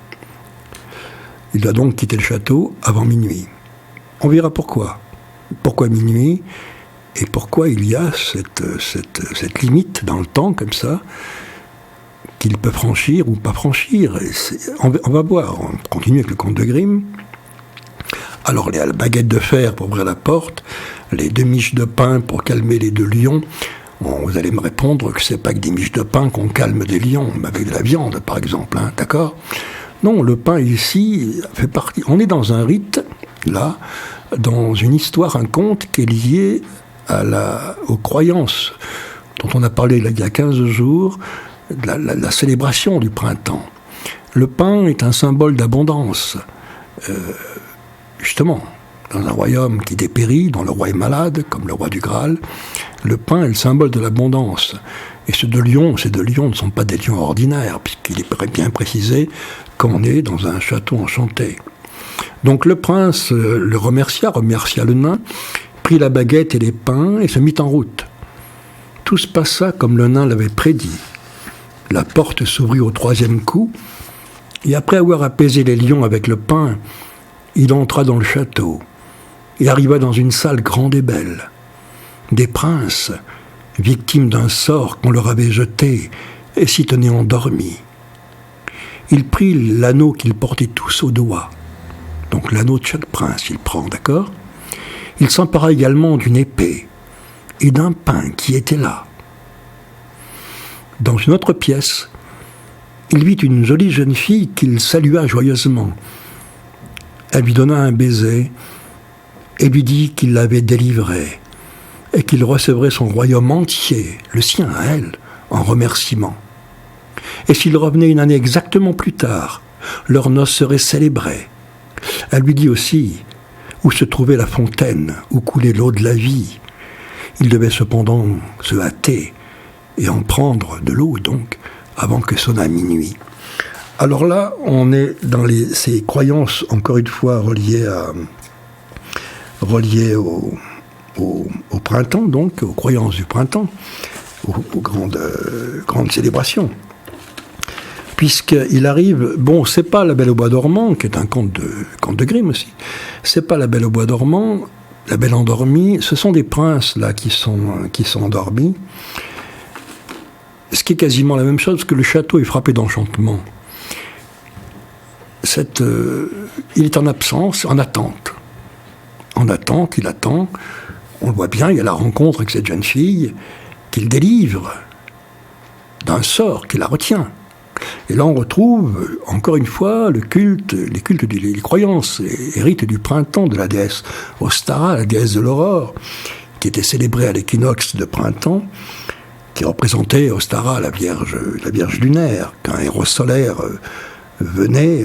Il doit donc quitter le château avant minuit. On verra pourquoi. Pourquoi minuit ? Et pourquoi il y a cette limite dans le temps, comme ça, qu'il peut franchir ou pas franchir. On va voir, on continue avec le conte de Grimm. Alors, la baguette de fer pour ouvrir la porte, les 2 miches de pain pour calmer les 2 lions. Vous allez me répondre que c'est pas que des miches de pain qu'on calme des lions, mais avec de la viande, par exemple, hein, d'accord ? Non, le pain ici fait partie. On est dans un rite, là, dans une histoire, un conte qui est lié aux croyances dont on a parlé il y a 15 jours, la célébration du printemps. Le pain est un symbole d'abondance. Justement, dans un royaume qui dépérit, dont le roi est malade, comme le roi du Graal, le pain est le symbole de l'abondance. Et ces deux lions ne sont pas des lions ordinaires, puisqu'il est bien précisé qu'on est dans un château enchanté. Donc le prince le remercia le nain, prit la baguette et les pains et se mit en route. Tout se passa comme le nain l'avait prédit. La porte s'ouvrit au 3e coup, et après avoir apaisé les lions avec le pain, il entra dans le château et arriva dans une salle grande et belle. Des princes, victimes d'un sort qu'on leur avait jeté, et s'y tenaient endormis. Il prit l'anneau qu'ils portaient tous au doigt. Donc l'anneau de chaque prince, il prend, d'accord ? Il s'empara également d'une épée et d'un pain qui était là. Dans une autre pièce, il vit une jolie jeune fille qu'il salua joyeusement. Elle lui donna un baiser et lui dit qu'il l'avait délivrée et qu'il recevrait son royaume entier, le sien à elle, en remerciement. Et s'il revenait une année exactement plus tard, leurs noces seraient célébrées. Elle lui dit aussi où se trouvait la fontaine, où coulait l'eau de la vie. Il devait cependant se hâter et en prendre de l'eau, donc, avant que sonnât minuit. Alors là, on est dans ces croyances, encore une fois, reliées au printemps, donc, aux croyances du printemps, aux grandes célébrations. Puisqu'il arrive, bon, c'est pas La Belle au bois dormant, qui est un conte de Grimm aussi, c'est pas La Belle au bois dormant, La Belle endormie, ce sont des princes, là, qui sont endormis, ce qui est quasiment la même chose, parce que le château est frappé d'enchantement. Il est en absence, en attente. En attente, il attend, on le voit bien, il y a la rencontre avec cette jeune fille, qu'il délivre d'un sort, qui la retient. Et là, on retrouve, encore une fois, les croyances et rites du printemps de la déesse Ostara, la déesse de l'aurore, qui était célébrée à l'équinoxe de printemps, qui représentait Ostara, la Vierge lunaire, qu'un héros solaire venait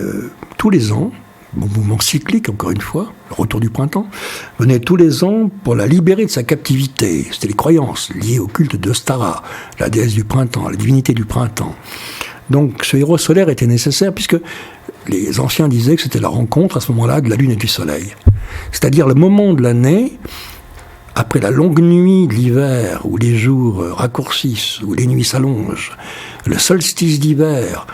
tous les ans, bon mouvement cyclique, encore une fois, le retour du printemps, venait tous les ans pour la libérer de sa captivité. C'était les croyances liées au culte d'Ostara, la déesse du printemps, la divinité du printemps. Donc ce héros solaire était nécessaire puisque les anciens disaient que c'était la rencontre à ce moment-là de la lune et du soleil. C'est-à-dire le moment de l'année, après la longue nuit de l'hiver, où les jours raccourcissent, où les nuits s'allongent, le solstice d'hiver,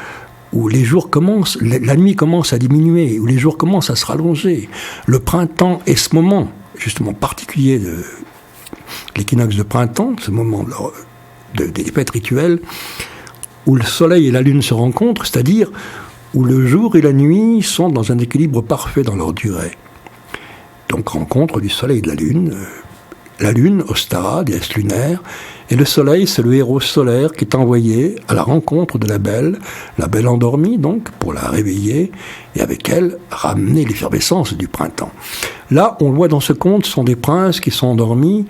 où les jours commencent, la nuit commence à diminuer, où les jours commencent à se rallonger. Le printemps est ce moment, justement particulier de l'équinoxe de printemps, ce moment des fêtes rituelles, où le soleil et la lune se rencontrent, c'est-à-dire où le jour et la nuit sont dans un équilibre parfait dans leur durée. Donc rencontre du soleil et de la lune, Ostara, déesse lunaire, et le soleil, c'est le héros solaire qui est envoyé à la rencontre de la belle endormie, donc, pour la réveiller, et avec elle, ramener l'effervescence du printemps. Là, on le voit dans ce conte, ce sont des princes qui sont endormis,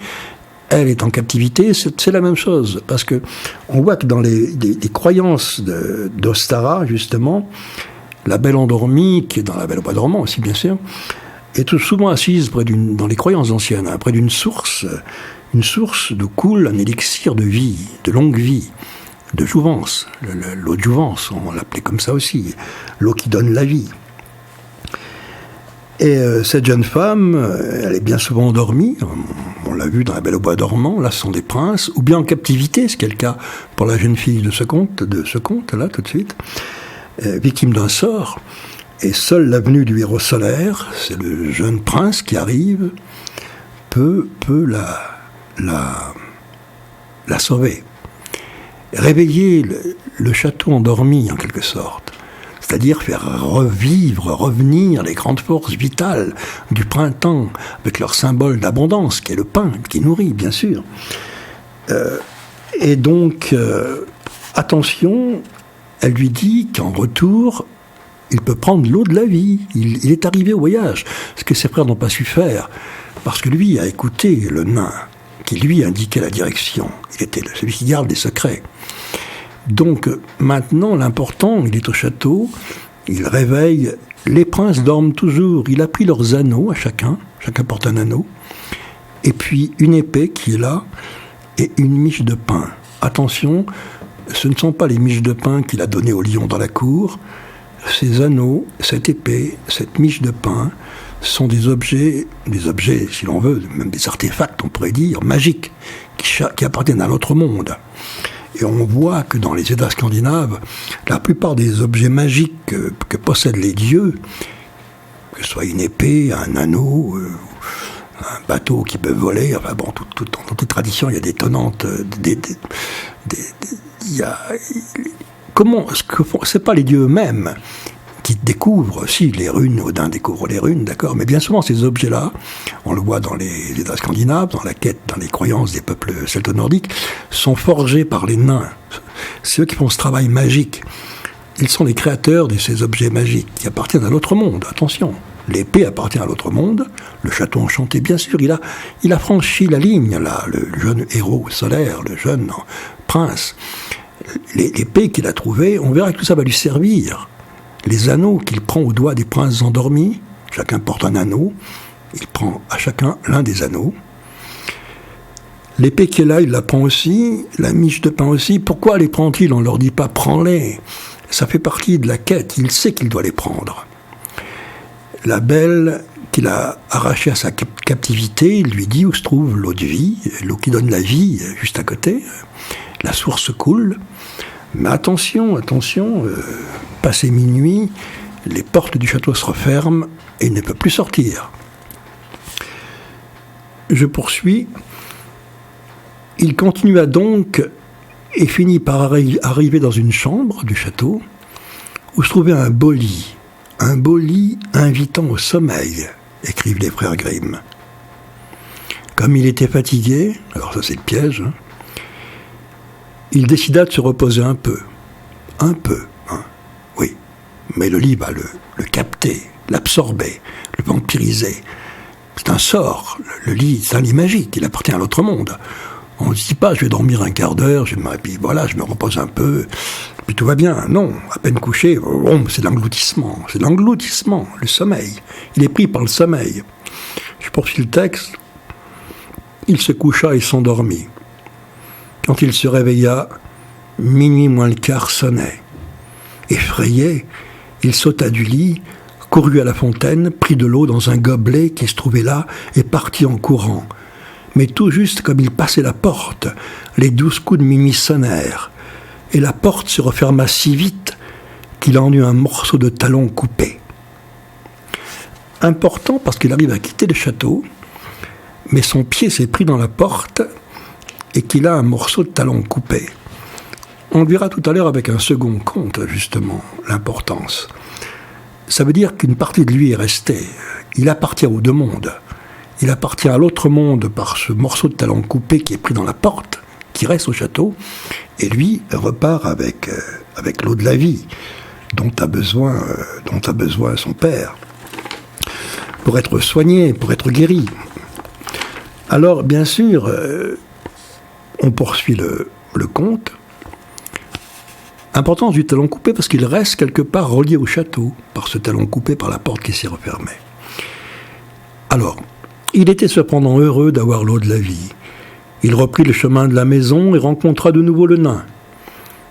elle est en captivité, c'est la même chose, parce que on voit que dans les croyances d'Ostara, justement, la belle endormie, qui est dans La Belle au bois dormant aussi, bien sûr, est tout souvent assise dans les croyances anciennes, près d'une source, une source d'où coule un élixir de vie, de longue vie, de jouvence, l'eau de jouvence, on l'appelait comme ça aussi, l'eau qui donne la vie. Et cette jeune femme, elle est bien souvent endormie, on l'a vu dans La Belle au bois dormant, là ce sont des princes, ou bien en captivité, ce qui est le cas pour la jeune fille de ce conte-là, tout de suite, victime d'un sort. Et seule la venue du héros solaire, c'est le jeune prince qui arrive, peut la sauver. Réveiller le château endormi, en quelque sorte. C'est-à-dire faire revenir les grandes forces vitales du printemps, avec leur symbole d'abondance, qui est le pain, qui nourrit, bien sûr. Et donc, attention, elle lui dit qu'en retour, il peut prendre l'eau de la vie. Il est arrivé au voyage, ce que ses frères n'ont pas su faire, parce que lui a écouté le nain, qui lui indiquait la direction. Il était celui qui garde les secrets. Donc maintenant, l'important, il est au château, il réveille, les princes dorment toujours, il a pris leurs anneaux à chacun porte un anneau, et puis une épée qui est là, et une miche de pain. Attention, ce ne sont pas les miches de pain qu'il a données au lion dans la cour, ces anneaux, cette épée, cette miche de pain, sont des objets, si l'on veut, même des artefacts, on pourrait dire, magiques, qui appartiennent à l'autre monde. Et on voit que dans les Eddas scandinaves, la plupart des objets magiques que possèdent les dieux, que ce soit une épée, un anneau, un bateau qui peut voler, enfin bon, dans toutes les traditions, il y a des tenantes, c'est pas les dieux eux-mêmes qui découvrent, si les runes, Odin découvre les runes, d'accord, mais bien souvent ces objets-là, on le voit dans les Eddas scandinaves, dans la quête, dans les croyances des peuples celto-nordiques, sont forgés par les nains. C'est eux qui font ce travail magique. Ils sont les créateurs de ces objets magiques qui appartiennent à l'autre monde, attention. L'épée appartient à l'autre monde, le château enchanté, bien sûr, il a franchi la ligne, là, le jeune héros solaire, le jeune prince. L'épée qu'il a trouvée, on verra que tout ça va lui servir. Les anneaux qu'il prend au doigt des princes endormis, chacun porte un anneau, il prend à chacun l'un des anneaux. L'épée qui est là, il la prend aussi, la miche de pain aussi. Pourquoi les prend-il? On ne leur dit pas « prends-les ». Ça fait partie de la quête, il sait qu'il doit les prendre. la belle qu'il a arrachée à sa captivité, il lui dit où se trouve l'eau de vie, l'eau qui donne la vie, juste à côté. La source coule. Mais attention, passé minuit, les portes du château se referment et il ne peut plus sortir. Je poursuis. Il continua donc et finit par arriver dans une chambre du château où se trouvait un beau lit invitant au sommeil, écrivent les frères Grimm. Comme il était fatigué, alors ça c'est le piège, il décida de se reposer un peu, oui, mais le lit va le capter, l'absorber, le vampiriser. C'est un sort, le lit, c'est un lit magique, il appartient à l'autre monde. On ne se dit pas, je vais dormir un quart d'heure, puis voilà, je me repose un peu, puis tout va bien. Non, à peine couché, c'est l'engloutissement, le sommeil. Il est pris par le sommeil. Je poursuis le texte. Il se coucha et s'endormit. Quand il se réveilla, minuit moins le quart sonnait. Effrayé, il sauta du lit, courut à la fontaine, prit de l'eau dans un gobelet qui se trouvait là et partit en courant. Mais tout juste comme il passait la porte, les 12 coups de minuit sonnèrent, et la porte se referma si vite qu'il en eut un morceau de talon coupé. Important parce qu'il arrive à quitter le château, mais son pied s'est pris dans la porte et qu'il a un morceau de talon coupé. On le verra tout à l'heure avec un second conte, justement, l'importance. Ça veut dire qu'une partie de lui est restée. Il appartient aux deux mondes. Il appartient à l'autre monde par ce morceau de talon coupé qui est pris dans la porte, qui reste au château, et lui repart avec l'eau de la vie dont a besoin son père, pour être soigné, pour être guéri. Alors, bien sûr, on poursuit le conte. Importance du talon coupé parce qu'il reste quelque part relié au château par ce talon coupé par la porte qui s'est refermée. Alors, il était cependant heureux d'avoir l'eau de la vie. Il reprit le chemin de la maison et rencontra de nouveau le nain.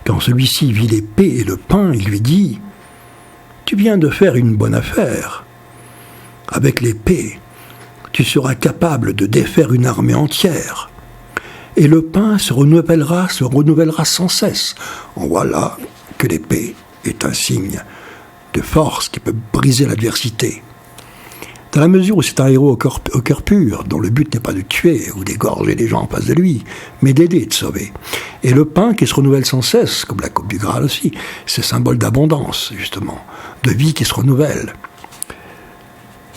Quand celui-ci vit l'épée et le pain, il lui dit « Tu viens de faire une bonne affaire. Avec l'épée, tu seras capable de défaire une armée entière. Et le pain se renouvellera sans cesse. En voilà que l'épée est un signe de force qui peut briser l'adversité. Dans la mesure où c'est un héros au cœur pur, dont le but n'est pas de tuer ou d'égorger les gens en face de lui, mais d'aider et de sauver. Et le pain qui se renouvelle sans cesse, comme la coupe du Graal aussi, c'est symbole d'abondance, justement, de vie qui se renouvelle.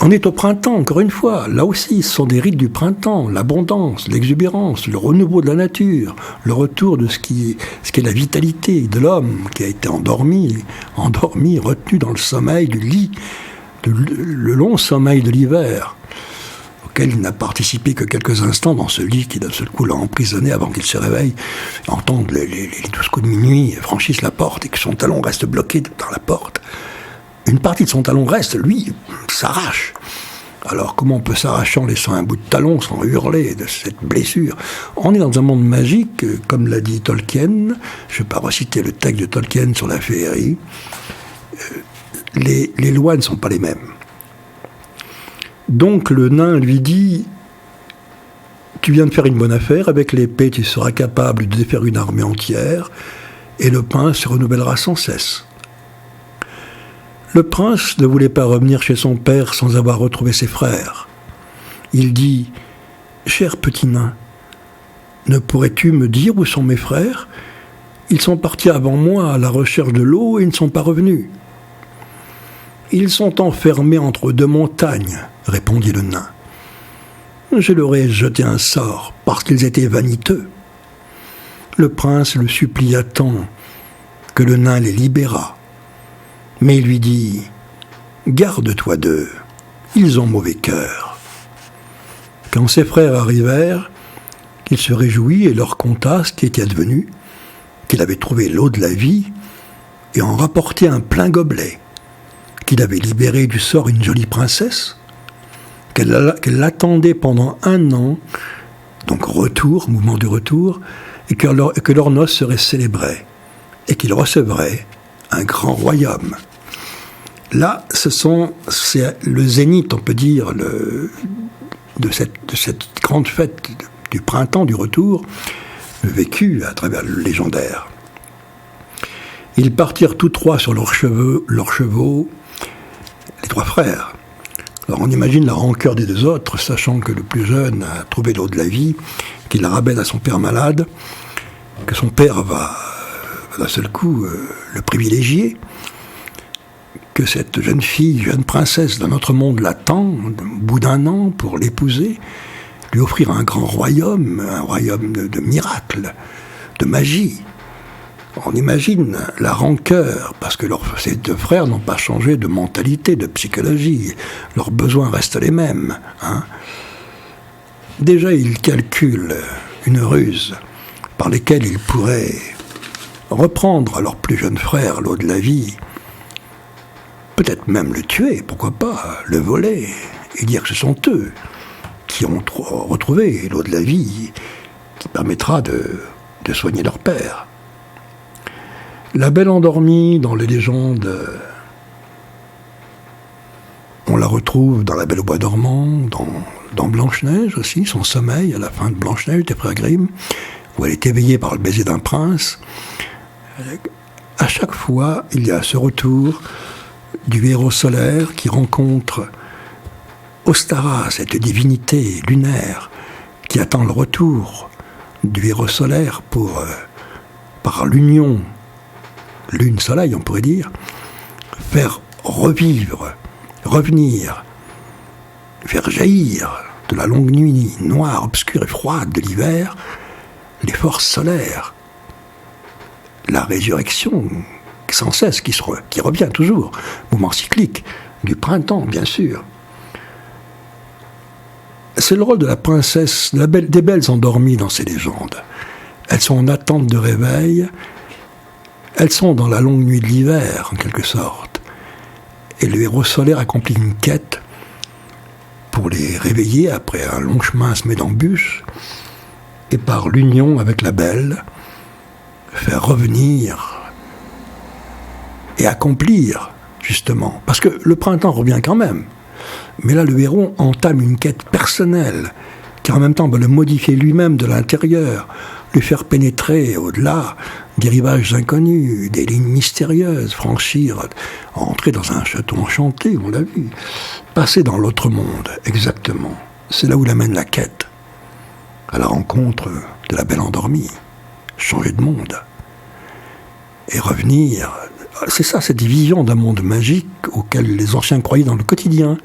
On est au printemps, encore une fois. Là aussi, ce sont des rites du printemps, l'abondance, l'exubérance, le renouveau de la nature, le retour de ce qui est la vitalité de l'homme qui a été endormi, retenu dans le sommeil du lit, le long sommeil de l'hiver, auquel il n'a participé que quelques instants dans ce lit qui d'un seul coup l'a emprisonné avant qu'il se réveille, entende les 12 coups de minuit, franchissent la porte et que son talon reste bloqué dans la porte. Une partie de son talon reste, lui, s'arrache. Alors comment on peut s'arracher en laissant un bout de talon sans hurler de cette blessure? On est dans un monde magique, comme l'a dit Tolkien. Je ne vais pas reciter le texte de Tolkien sur la féerie. Les lois ne sont pas les mêmes. Donc le nain lui dit « Tu viens de faire une bonne affaire, avec l'épée tu seras capable de défaire une armée entière, et le pain se renouvellera sans cesse. » Le prince ne voulait pas revenir chez son père sans avoir retrouvé ses frères. Il dit « Cher petit nain, ne pourrais-tu me dire où sont mes frères? Ils sont partis avant moi à la recherche de l'eau et ne sont pas revenus. » « Ils sont enfermés entre deux montagnes, » répondit le nain. « Je leur ai jeté un sort parce qu'ils étaient vaniteux. » Le prince le supplia tant que le nain les libéra. Mais il lui dit « Garde-toi d'eux, ils ont mauvais cœur. » Quand ses frères arrivèrent, il se réjouit et leur conta ce qui était advenu, qu'il avait trouvé l'eau de la vie et en rapporté un plein gobelet, qu'il avait libéré du sort une jolie princesse, qu'elle l'attendait pendant 1 an, donc mouvement de retour, et que leur noces serait célébrées, et qu'il recevrait un grand royaume. Là, c'est le zénith, on peut dire, de cette grande fête du printemps, du retour, vécu à travers le légendaire. Ils partirent tous trois sur leurs chevaux, les trois frères. Alors on imagine la rancœur des deux autres, sachant que le plus jeune a trouvé l'eau de la vie, qu'il la ramène à son père malade, que son père va d'un seul coup le privilégier, que cette jeune fille, jeune princesse d'un autre monde l'attend au bout d'un an pour l'épouser, lui offrir un grand royaume, un royaume de miracles, de magie. On imagine la rancœur, parce que ces deux frères n'ont pas changé de mentalité, de psychologie. Leurs besoins restent les mêmes. Hein. Déjà, ils calculent une ruse par laquelle ils pourraient reprendre à leur plus jeune frère l'eau de la vie, peut-être même le tuer, pourquoi pas, le voler, et dire que ce sont eux qui ont retrouvé l'eau de la vie qui permettra de soigner leur père. La Belle endormie, dans les légendes, on la retrouve dans La Belle au bois dormant, dans Blanche-Neige aussi, son sommeil à la fin de Blanche-Neige des frères Grimm, où elle est éveillée par le baiser d'un prince. À chaque fois, il y a ce retour du héros solaire qui rencontre Ostara, cette divinité lunaire qui attend le retour du héros solaire pour, par l'union lune-soleil, on pourrait dire, faire revivre, revenir, faire jaillir de la longue nuit noire, obscure et froide de l'hiver, les forces solaires, la résurrection sans cesse qui revient toujours, mouvement cyclique du printemps, bien sûr. C'est le rôle de la princesse, des belles endormies dans ces légendes. Elles sont en attente de réveil. Elles sont dans la longue nuit de l'hiver, en quelque sorte. Et le héros solaire accomplit une quête pour les réveiller après un long chemin semé d'embûches, et par l'union avec la belle, faire revenir et accomplir, justement. Parce que le printemps revient quand même. Mais là, le héros entame une quête personnelle, qui en même temps va le modifier lui-même de l'intérieur, lui faire pénétrer au-delà des rivages inconnus, des lignes mystérieuses, franchir, entrer dans un château enchanté, on l'a vu, passer dans l'autre monde, exactement. C'est là où l'amène la quête, à la rencontre de la Belle endormie, changer de monde, et revenir. C'est ça, cette vision d'un monde magique auquel les anciens croyaient dans le quotidien.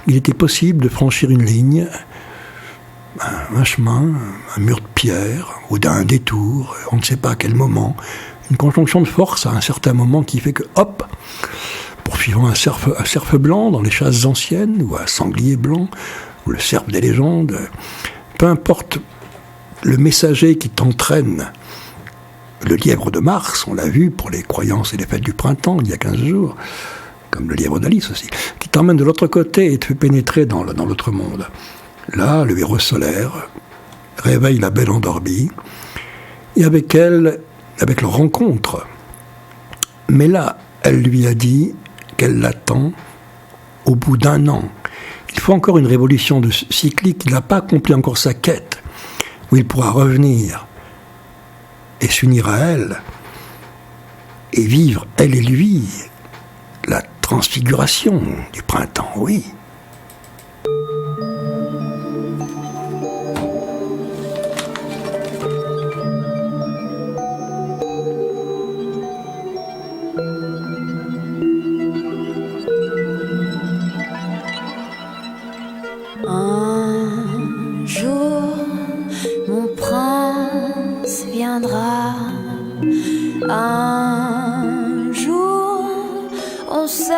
Il était possible de franchir une ligne, un chemin, un mur de pierre, ou d'un détour, on ne sait pas à quel moment, une conjonction de forces à un certain moment qui fait que, hop, poursuivant un cerf blanc dans les chasses anciennes, ou un sanglier blanc, ou le cerf des légendes, peu importe le messager qui t'entraîne, le lièvre de Mars, on l'a vu pour les croyances et les fêtes du printemps, il y a 15 jours, comme le lièvre d'Alice aussi, qui t'emmène de l'autre côté et te fait pénétrer dans l'autre monde. Là, le héros solaire réveille la Belle endormie, et avec elle, avec leur rencontre. Mais là, elle lui a dit qu'elle l'attend au bout d'un an. Il faut encore une révolution cyclique, il n'a pas accompli encore sa quête, où il pourra revenir et s'unir à elle, et vivre, elle et lui, la transfiguration du printemps, oui. Un jour, mon prince viendra. Un jour, on s'aimera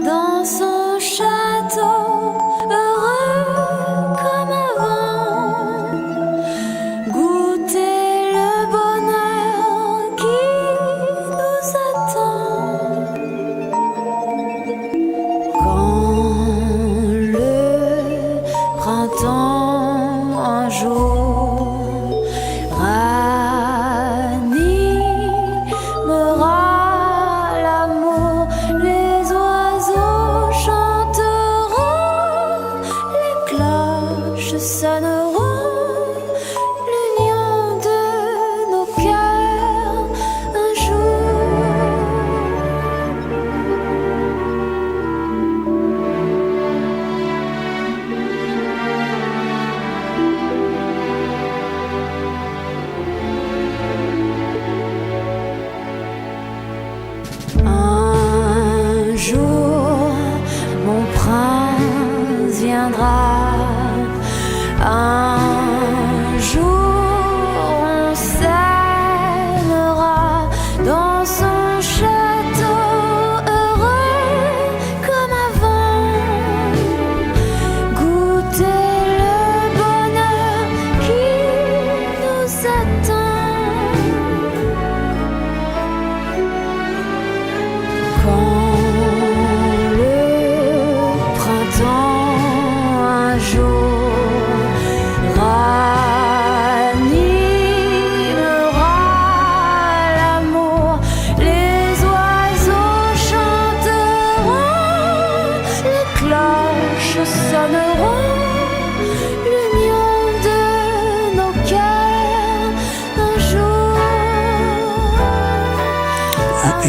dans son château, heureux comme avant, goûter le bonheur qui nous attend. Quand le printemps un jour ranimera l'amour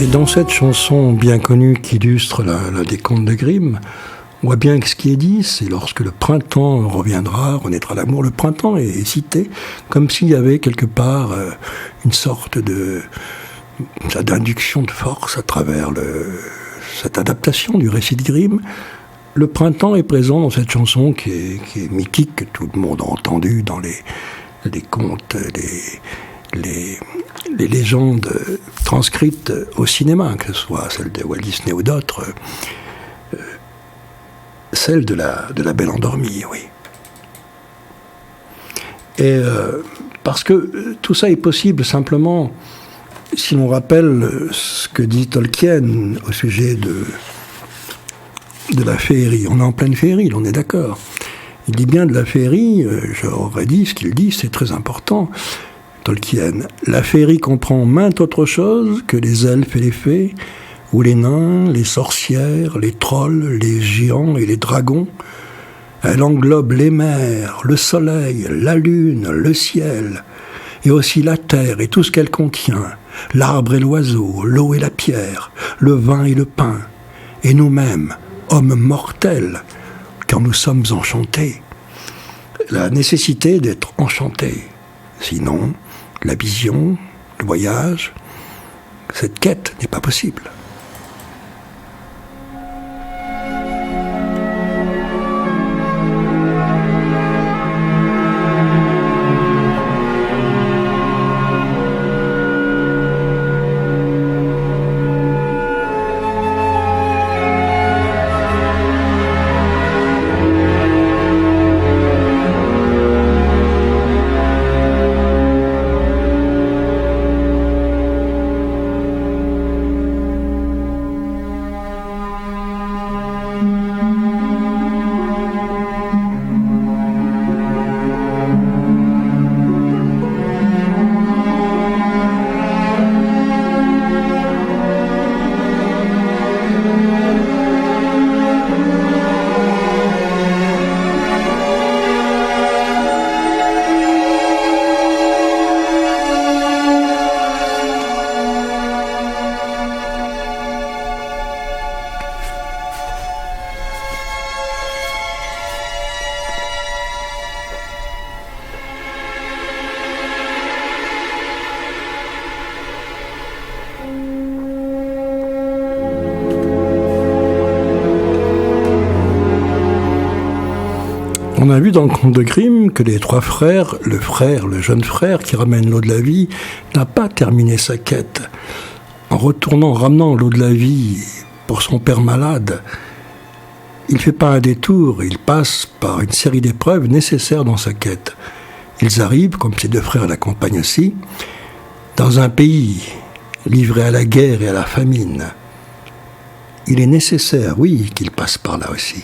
Et dans cette chanson bien connue qui illustre la des contes de Grimm, on voit bien que ce qui est dit, c'est lorsque le printemps reviendra, renaîtra l'amour. Le printemps est cité comme s'il y avait quelque part une sorte d'induction de force à travers cette adaptation du récit de Grimm. Le printemps est présent dans cette chanson qui est mythique, que tout le monde a entendu dans les contes, les légendes transcrites au cinéma, que ce soit celle de Walt Disney ou d'autres. Celle de la Belle Endormie, oui. Et parce que tout ça est possible simplement si l'on rappelle ce que dit Tolkien au sujet de la féerie. On est en pleine féerie, on est d'accord. Il dit bien de la féerie, j'aurais dit ce qu'il dit, c'est très important. Tolkien, la féerie comprend maintes autres choses que les elfes et les fées, ou les nains, les sorcières, les trolls, les géants et les dragons. Elle englobe les mers, le soleil, la lune, le ciel, et aussi la terre et tout ce qu'elle contient, l'arbre et l'oiseau, l'eau et la pierre, le vin et le pain, et nous-mêmes, hommes mortels, car nous sommes enchantés. La nécessité d'être enchantés. Sinon, la vision, le voyage, cette quête n'est pas possible. On a vu dans le conte de Grimm que les trois frères, le jeune frère qui ramène l'eau de la vie, n'a pas terminé sa quête. En ramenant l'eau de la vie pour son père malade, il ne fait pas un détour, il passe par une série d'épreuves nécessaires dans sa quête. Ils arrivent, comme ses deux frères l'accompagnent aussi, dans un pays livré à la guerre et à la famine. Il est nécessaire, oui, qu'il passe par là aussi.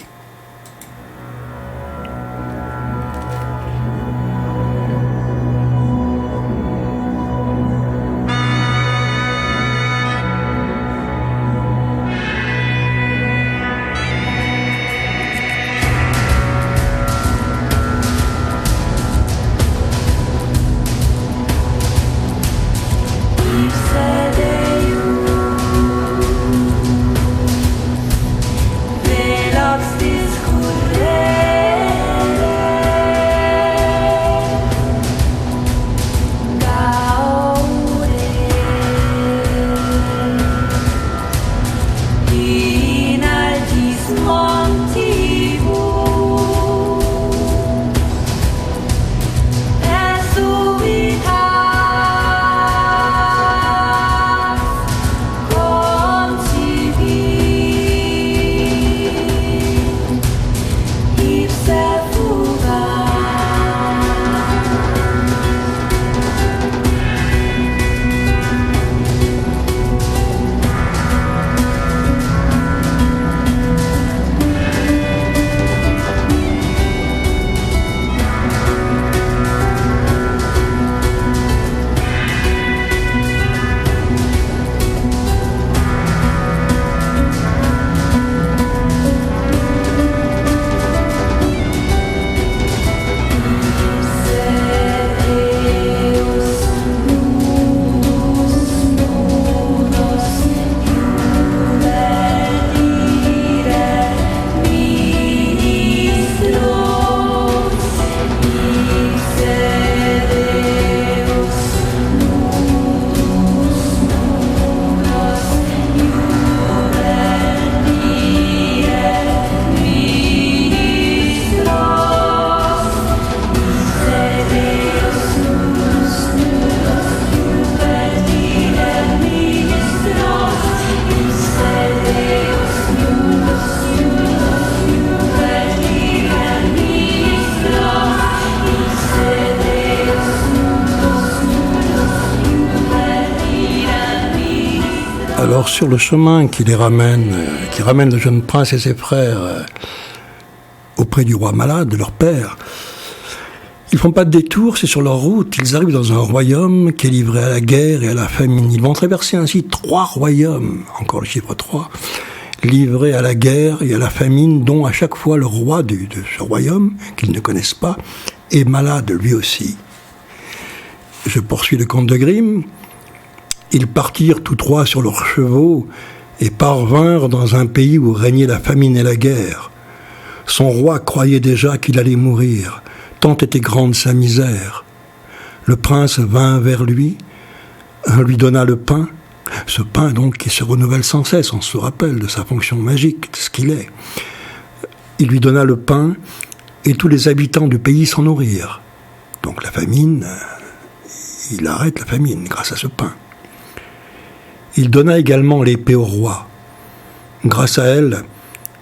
Lost Alors sur le chemin qui ramène le jeune prince et ses frères auprès du roi malade, de leur père, ils font pas de détour, c'est sur leur route, ils arrivent dans un royaume qui est livré à la guerre et à la famine. Ils vont traverser ainsi 3 royaumes, encore le chiffre 3, livrés à la guerre et à la famine, dont à chaque fois le roi de ce royaume, qu'ils ne connaissent pas, est malade lui aussi. Je poursuis le conte de Grimm. Ils partirent tous 3 sur leurs chevaux et parvinrent dans un pays où régnait la famine et la guerre. Son roi croyait déjà qu'il allait mourir, tant était grande sa misère. Le prince vint vers lui donna le pain, ce pain donc qui se renouvelle sans cesse, on se rappelle de sa fonction magique, de ce qu'il est. Il lui donna le pain et tous les habitants du pays s'en nourrirent. Donc la famine, il arrête la famine grâce à ce pain. Il donna également l'épée au roi. Grâce à elle,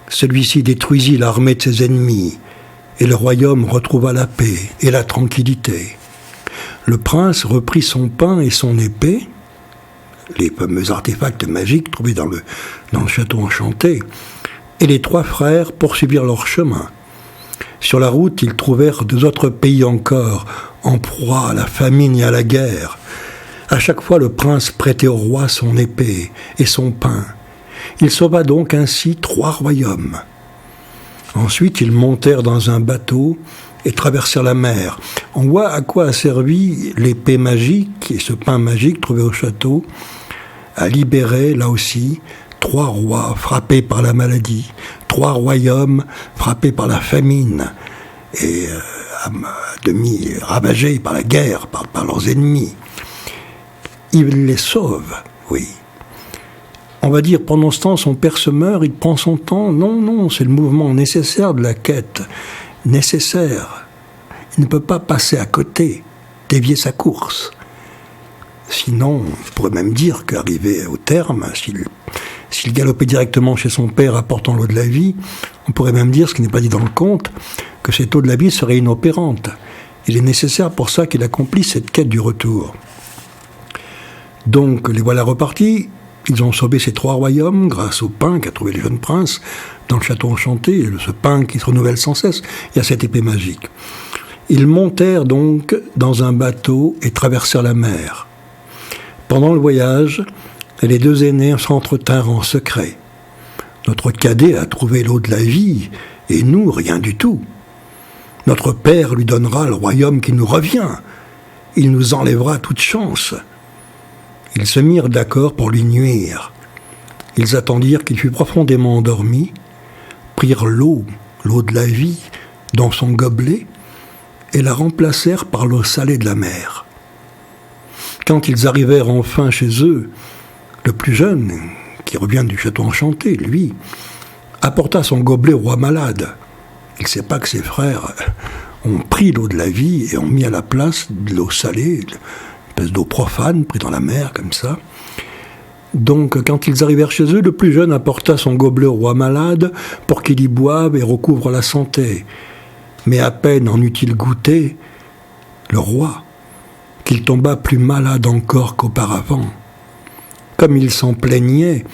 celui-ci détruisit l'armée de ses ennemis, et le royaume retrouva la paix et la tranquillité. Le prince reprit son pain et son épée, les fameux artefacts magiques trouvés dans le château enchanté, et les 3 frères poursuivirent leur chemin. Sur la route, ils trouvèrent 2 autres pays encore, en proie à la famine et à la guerre. À chaque fois, le prince prêtait au roi son épée et son pain. Il sauva donc ainsi 3 royaumes. Ensuite, ils montèrent dans un bateau et traversèrent la mer. On voit à quoi a servi l'épée magique et ce pain magique trouvé au château, à libérer, là aussi, 3 rois frappés par la maladie, 3 royaumes frappés par la famine et à demi ravagés par la guerre, par leurs ennemis. Il les sauve, oui. On va dire, pendant ce temps, son père se meurt, il prend son temps. Non, c'est le mouvement nécessaire de la quête. Nécessaire. Il ne peut pas passer à côté, dévier sa course. Sinon, on pourrait même dire qu'arrivé au terme, s'il galopait directement chez son père apportant l'eau de la vie, on pourrait même dire, ce qui n'est pas dit dans le conte, que cette eau de la vie serait inopérante. Il est nécessaire pour ça qu'il accomplisse cette quête du retour. Donc, les voilà repartis. Ils ont sauvé ces 3 royaumes grâce au pain qu'a trouvé le jeune prince dans le château enchanté, ce pain qui se renouvelle sans cesse, et à cette épée magique. Ils montèrent donc dans un bateau et traversèrent la mer. Pendant le voyage, les 2 aînés s'entretinrent en secret. Notre cadet a trouvé l'eau de la vie, et nous, rien du tout. Notre père lui donnera le royaume qui nous revient. Il nous enlèvera toute chance. Ils se mirent d'accord pour lui nuire. Ils attendirent qu'il fût profondément endormi, prirent l'eau de la vie, dans son gobelet, et la remplacèrent par l'eau salée de la mer. Quand ils arrivèrent enfin chez eux, le plus jeune, qui revient du château enchanté, lui, apporta son gobelet au roi malade. Il ne sait pas que ses frères ont pris l'eau de la vie et ont mis à la place de l'eau salée, une espèce d'eau profane prise dans la mer, comme ça. Donc, quand ils arrivèrent chez eux, le plus jeune apporta son gobelet au roi malade pour qu'il y boive et recouvre la santé. Mais à peine en eut-il goûté, le roi, qu'il tomba plus malade encore qu'auparavant. Comme il s'en plaignait,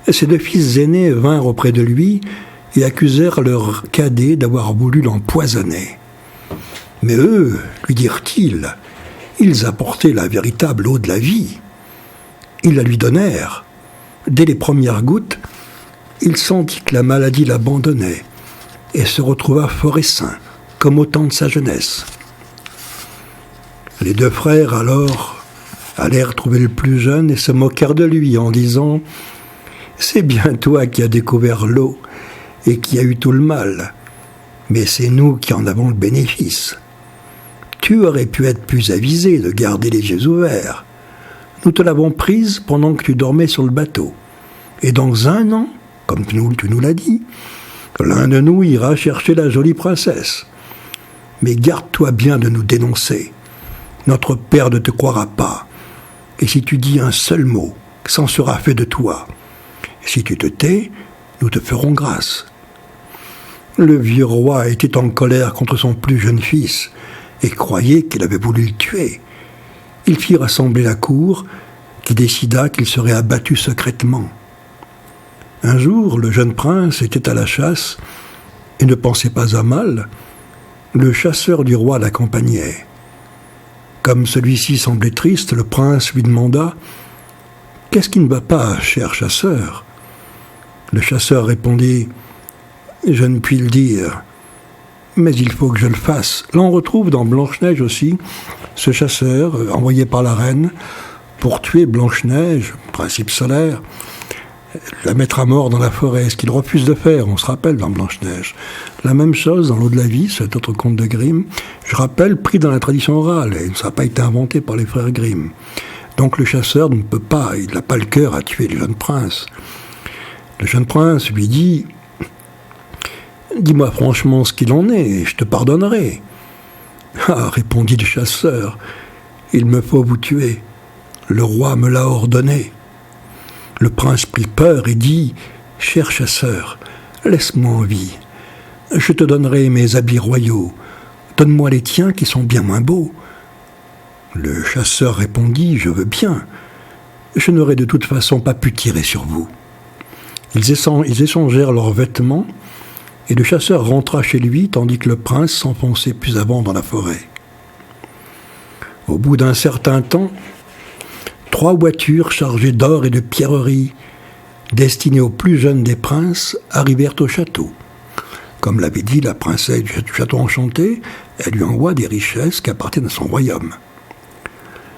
ses 2 fils aînés vinrent auprès de lui et accusèrent leur cadet d'avoir voulu l'empoisonner. Mais eux, lui dirent-ils, ils apportaient la véritable eau de la vie. Ils la lui donnèrent. Dès les premières gouttes, il sentit que la maladie l'abandonnait et se retrouva fort et sain, comme au temps de sa jeunesse. Les 2 frères, alors, allèrent trouver le plus jeune et se moquèrent de lui en disant « C'est bien toi qui as découvert l'eau et qui as eu tout le mal, mais c'est nous qui en avons le bénéfice. Tu aurais pu être plus avisé de garder les yeux ouverts. Nous te l'avons prise pendant que tu dormais sur le bateau. Et dans 1 an, comme tu nous l'as dit, l'un de nous ira chercher la jolie princesse. Mais garde-toi bien de nous dénoncer. Notre père ne te croira pas. Et si tu dis un seul mot, c'en sera fait de toi. Et si tu te tais, nous te ferons grâce. » Le vieux roi était en colère contre son plus jeune fils et croyait qu'il avait voulu le tuer. Il fit rassembler la cour qui décida qu'il serait abattu secrètement. Un jour, le jeune prince était à la chasse et ne pensait pas à mal. Le chasseur du roi l'accompagnait. Comme celui-ci semblait triste, le prince lui demanda « Qu'est-ce qui ne va pas, cher chasseur ?» Le chasseur répondit « Je ne puis le dire, mais il faut que je le fasse. » Là, on retrouve dans Blanche-Neige aussi ce chasseur envoyé par la reine pour tuer Blanche-Neige, principe solaire, la mettre à mort dans la forêt, ce qu'il refuse de faire, on se rappelle dans Blanche-Neige. La même chose dans L'eau de la vie, cet autre conte de Grimm, je rappelle, pris dans la tradition orale, et ça n'a pas été inventé par les frères Grimm. Donc le chasseur ne peut pas, il n'a pas le cœur à tuer le jeune prince. Le jeune prince lui dit « Dis-moi franchement ce qu'il en est, et je te pardonnerai. » « Ah, répondit le chasseur, il me faut vous tuer. Le roi me l'a ordonné. » Le prince prit peur et dit « Cher chasseur, laisse-moi en vie. Je te donnerai mes habits royaux. Donne-moi les tiens qui sont bien moins beaux. » Le chasseur répondit « Je veux bien. Je n'aurais de toute façon pas pu tirer sur vous. » Ils échangèrent leurs vêtements et le chasseur rentra chez lui tandis que le prince s'enfonçait plus avant dans la forêt. Au bout d'un certain temps, 3 voitures chargées d'or et de pierreries, destinées aux plus jeunes des princes, arrivèrent au château. Comme l'avait dit la princesse du château enchanté, elle lui envoie des richesses qui appartiennent à son royaume.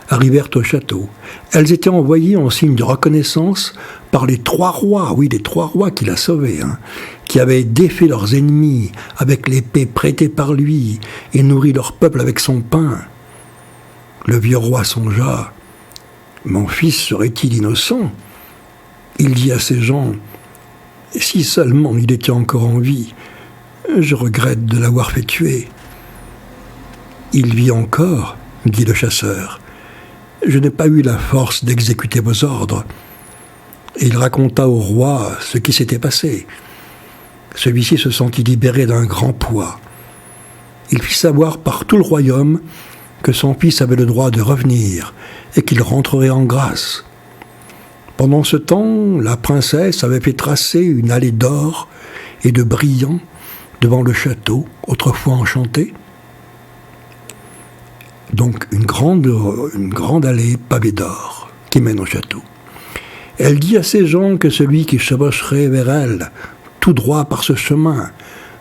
Arrivèrent au château. Elles étaient envoyées en signe de reconnaissance par les 3 rois, oui, les 3 rois qu'il a sauvés, qui avaient défait leurs ennemis avec l'épée prêtée par lui et nourri leur peuple avec son pain. Le vieux roi songea « Mon fils serait-il innocent ?» Il dit à ses gens « Si seulement il était encore en vie, je regrette de l'avoir fait tuer. » « Il vit encore, dit le chasseur. Je n'ai pas eu la force d'exécuter vos ordres. » Et il raconta au roi ce qui s'était passé. Celui-ci se sentit libéré d'un grand poids. Il fit savoir par tout le royaume que son fils avait le droit de revenir et qu'il rentrerait en grâce. Pendant ce temps, la princesse avait fait tracer une allée d'or et de brillants devant le château, autrefois enchanté. Donc une grande allée pavée d'or qui mène au château. Elle dit à ses gens que celui qui chevaucherait vers elle, tout droit par ce chemin,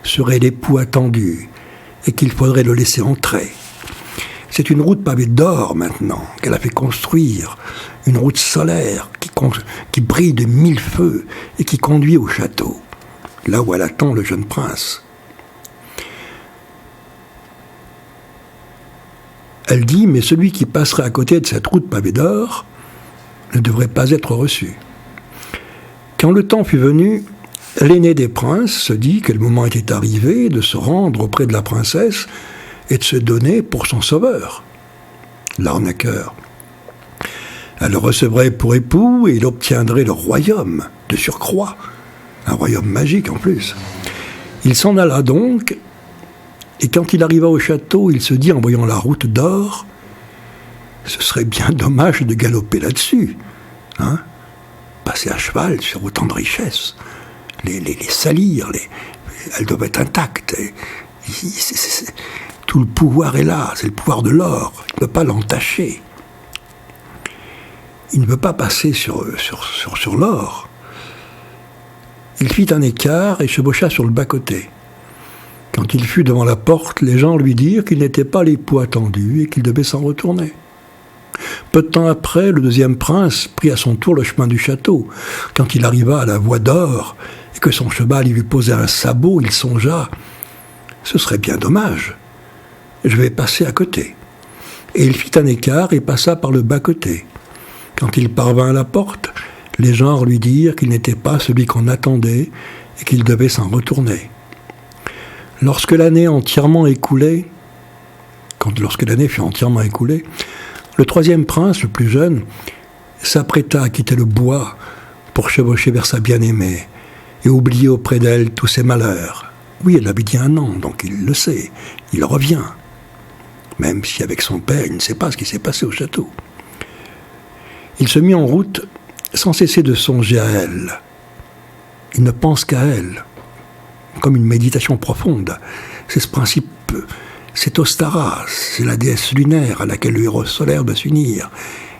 serait l'époux attendu et qu'il faudrait le laisser entrer. C'est une route pavée d'or maintenant qu'elle a fait construire, une route solaire qui brille de 1000 feux et qui conduit au château, là où elle attend le jeune prince. Elle dit, mais celui qui passerait à côté de cette route pavée d'or ne devrait pas être reçu. Quand le temps fut venu, l'aîné des princes se dit que le moment était arrivé de se rendre auprès de la princesse et de se donner pour son sauveur, l'arnaqueur. Elle le recevrait pour époux et il obtiendrait le royaume de surcroît, un royaume magique en plus. Il s'en alla donc, et quand il arriva au château, il se dit en voyant la route d'or, ce serait bien dommage de galoper là-dessus, passer à cheval sur autant de richesses, les salir, elles doivent être intactes. Tout le pouvoir est là, c'est le pouvoir de l'or, il ne peut pas l'entacher. Il ne peut pas passer sur l'or. Il fit un écart et chevaucha sur le bas-côté. Quand il fut devant la porte, les gens lui dirent qu'il n'était pas l'époux attendu et qu'il devait s'en retourner. Peu de temps après, le deuxième prince prit à son tour le chemin du château. Quand il arriva à la voie d'or et que son cheval y lui posait un sabot, il songea « Ce serait bien dommage, je vais passer à côté. » Et il fit un écart et passa par le bas-côté. Quand il parvint à la porte, les gens lui dirent qu'il n'était pas celui qu'on attendait et qu'il devait s'en retourner. Lorsque l'année fut entièrement écoulée, le troisième prince, le plus jeune, s'apprêta à quitter le bois pour chevaucher vers sa bien-aimée et oublier auprès d'elle tous ses malheurs. Oui, elle avait dit un an, donc il le sait, il revient. Même si avec son père, il ne sait pas ce qui s'est passé au château. Il se mit en route sans cesser de songer à elle. Il ne pense qu'à elle, comme une méditation profonde. C'est ce principe, c'est Ostara, c'est la déesse lunaire à laquelle le héros solaire doit s'unir.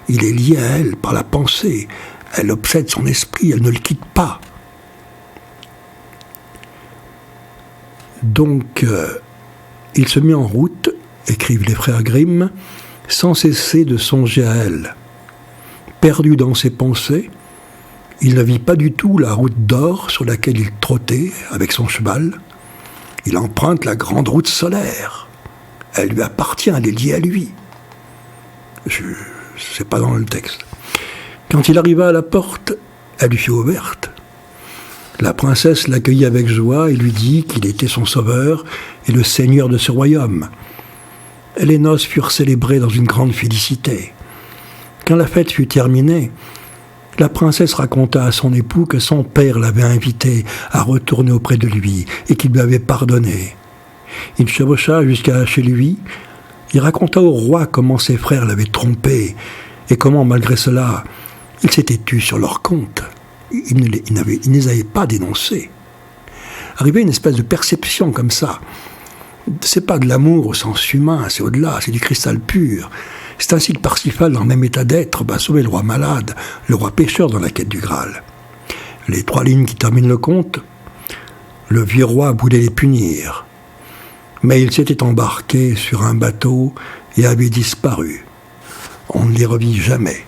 Il est lié à elle par la pensée. Elle obsède son esprit, elle ne le quitte pas. Donc, il se mit en route, écrivent les frères Grimm, sans cesser de songer à elle. Perdu dans ses pensées, il ne vit pas du tout la route d'or sur laquelle il trottait avec son cheval. Il emprunte la grande route solaire. Elle lui appartient, elle est liée à lui. C'est pas dans le texte. Quand il arriva à la porte, elle lui fut ouverte. La princesse l'accueillit avec joie et lui dit qu'il était son sauveur et le seigneur de ce royaume. Et les noces furent célébrées dans une grande félicité. Quand la fête fut terminée, la princesse raconta à son époux que son père l'avait invité à retourner auprès de lui et qu'il lui avait pardonné. Il chevaucha jusqu'à chez lui. Il raconta au roi comment ses frères l'avaient trompé et comment, malgré cela, ils s'étaient tus sur leur compte. Il ne les avait pas dénoncés. Arrivé une espèce de perception comme ça, c'est pas de l'amour au sens humain, c'est au-delà, c'est du cristal pur. C'est ainsi que Parsifal, dans le même état d'être, va sauver le roi malade, le roi pécheur dans la quête du Graal. Les 3 lignes qui terminent le conte, le vieux roi voulait les punir, mais il s'était embarqué sur un bateau et avait disparu. On ne les revit jamais.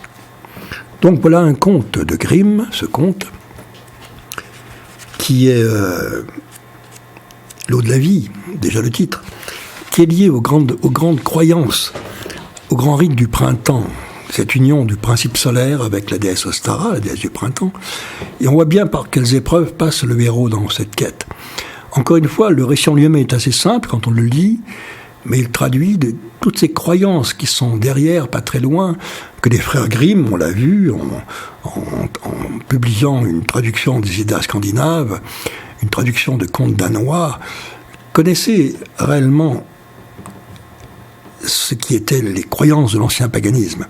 Donc voilà un conte de Grimm, ce conte, qui est l'eau de la vie, déjà le titre, qui est lié aux grandes croyances, au grand rite du printemps, cette union du principe solaire avec la déesse Ostara, la déesse du printemps, et on voit bien par quelles épreuves passe le héros dans cette quête. Encore une fois, le récit en lui-même est assez simple quand on le lit, mais il traduit toutes ces croyances qui sont derrière, pas très loin, que les frères Grimm, on l'a vu, en publiant une traduction des Eddas scandinaves, une traduction de contes danois, connaissaient réellement ce qui étaient les croyances de l'ancien paganisme.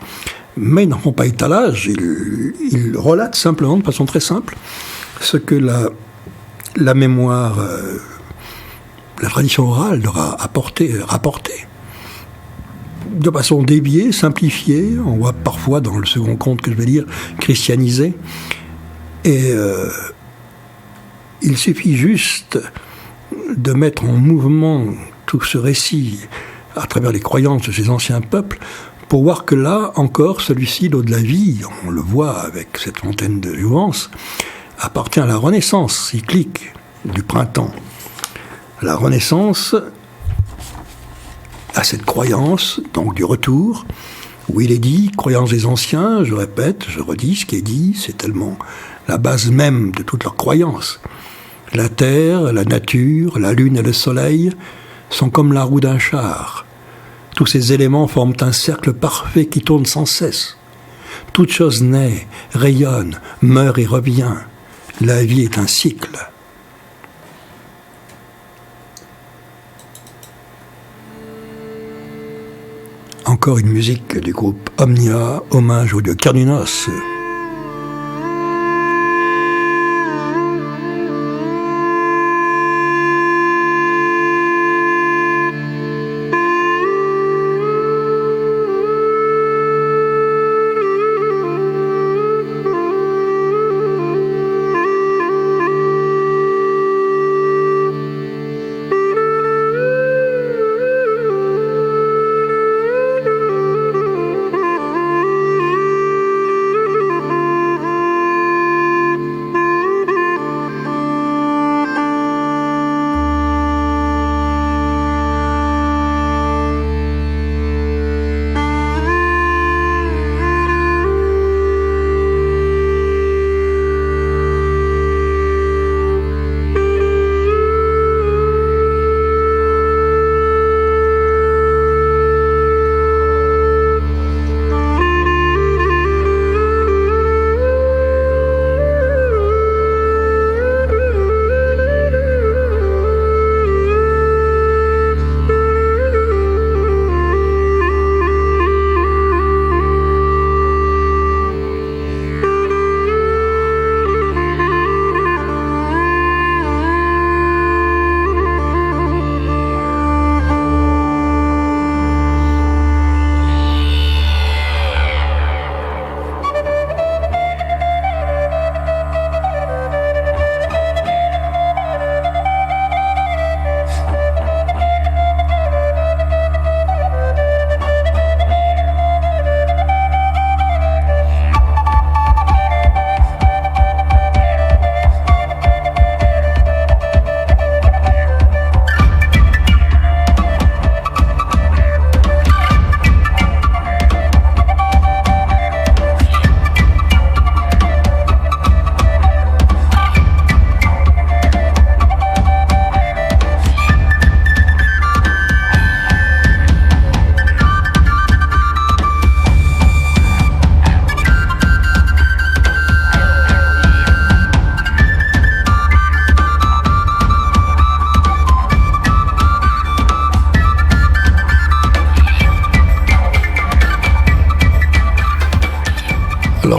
Mais ils n'en font pas étalage, ils relatent simplement, de façon très simple, ce que la mémoire, la tradition orale leur a rapporté. De façon déviée, simplifiée, on voit parfois dans le second conte que je vais lire, christianisé. Et il suffit juste de mettre en mouvement tout ce récit à travers les croyances de ces anciens peuples pour voir que là, encore, celui-ci, l'eau de la vie, on le voit avec cette fontaine de jouvence, appartient à la renaissance cyclique du printemps. La renaissance à cette croyance, donc du retour, où il est dit, croyance des anciens, je répète, je redis, ce qui est dit, c'est tellement la base même de toutes leurs croyances. La terre, la nature, la lune et le soleil sont comme la roue d'un char. Tous ces éléments forment un cercle parfait qui tourne sans cesse. Toute chose naît, rayonne, meurt et revient. La vie est un cycle. Encore une musique du groupe Omnia, hommage au dieu Cernunnos.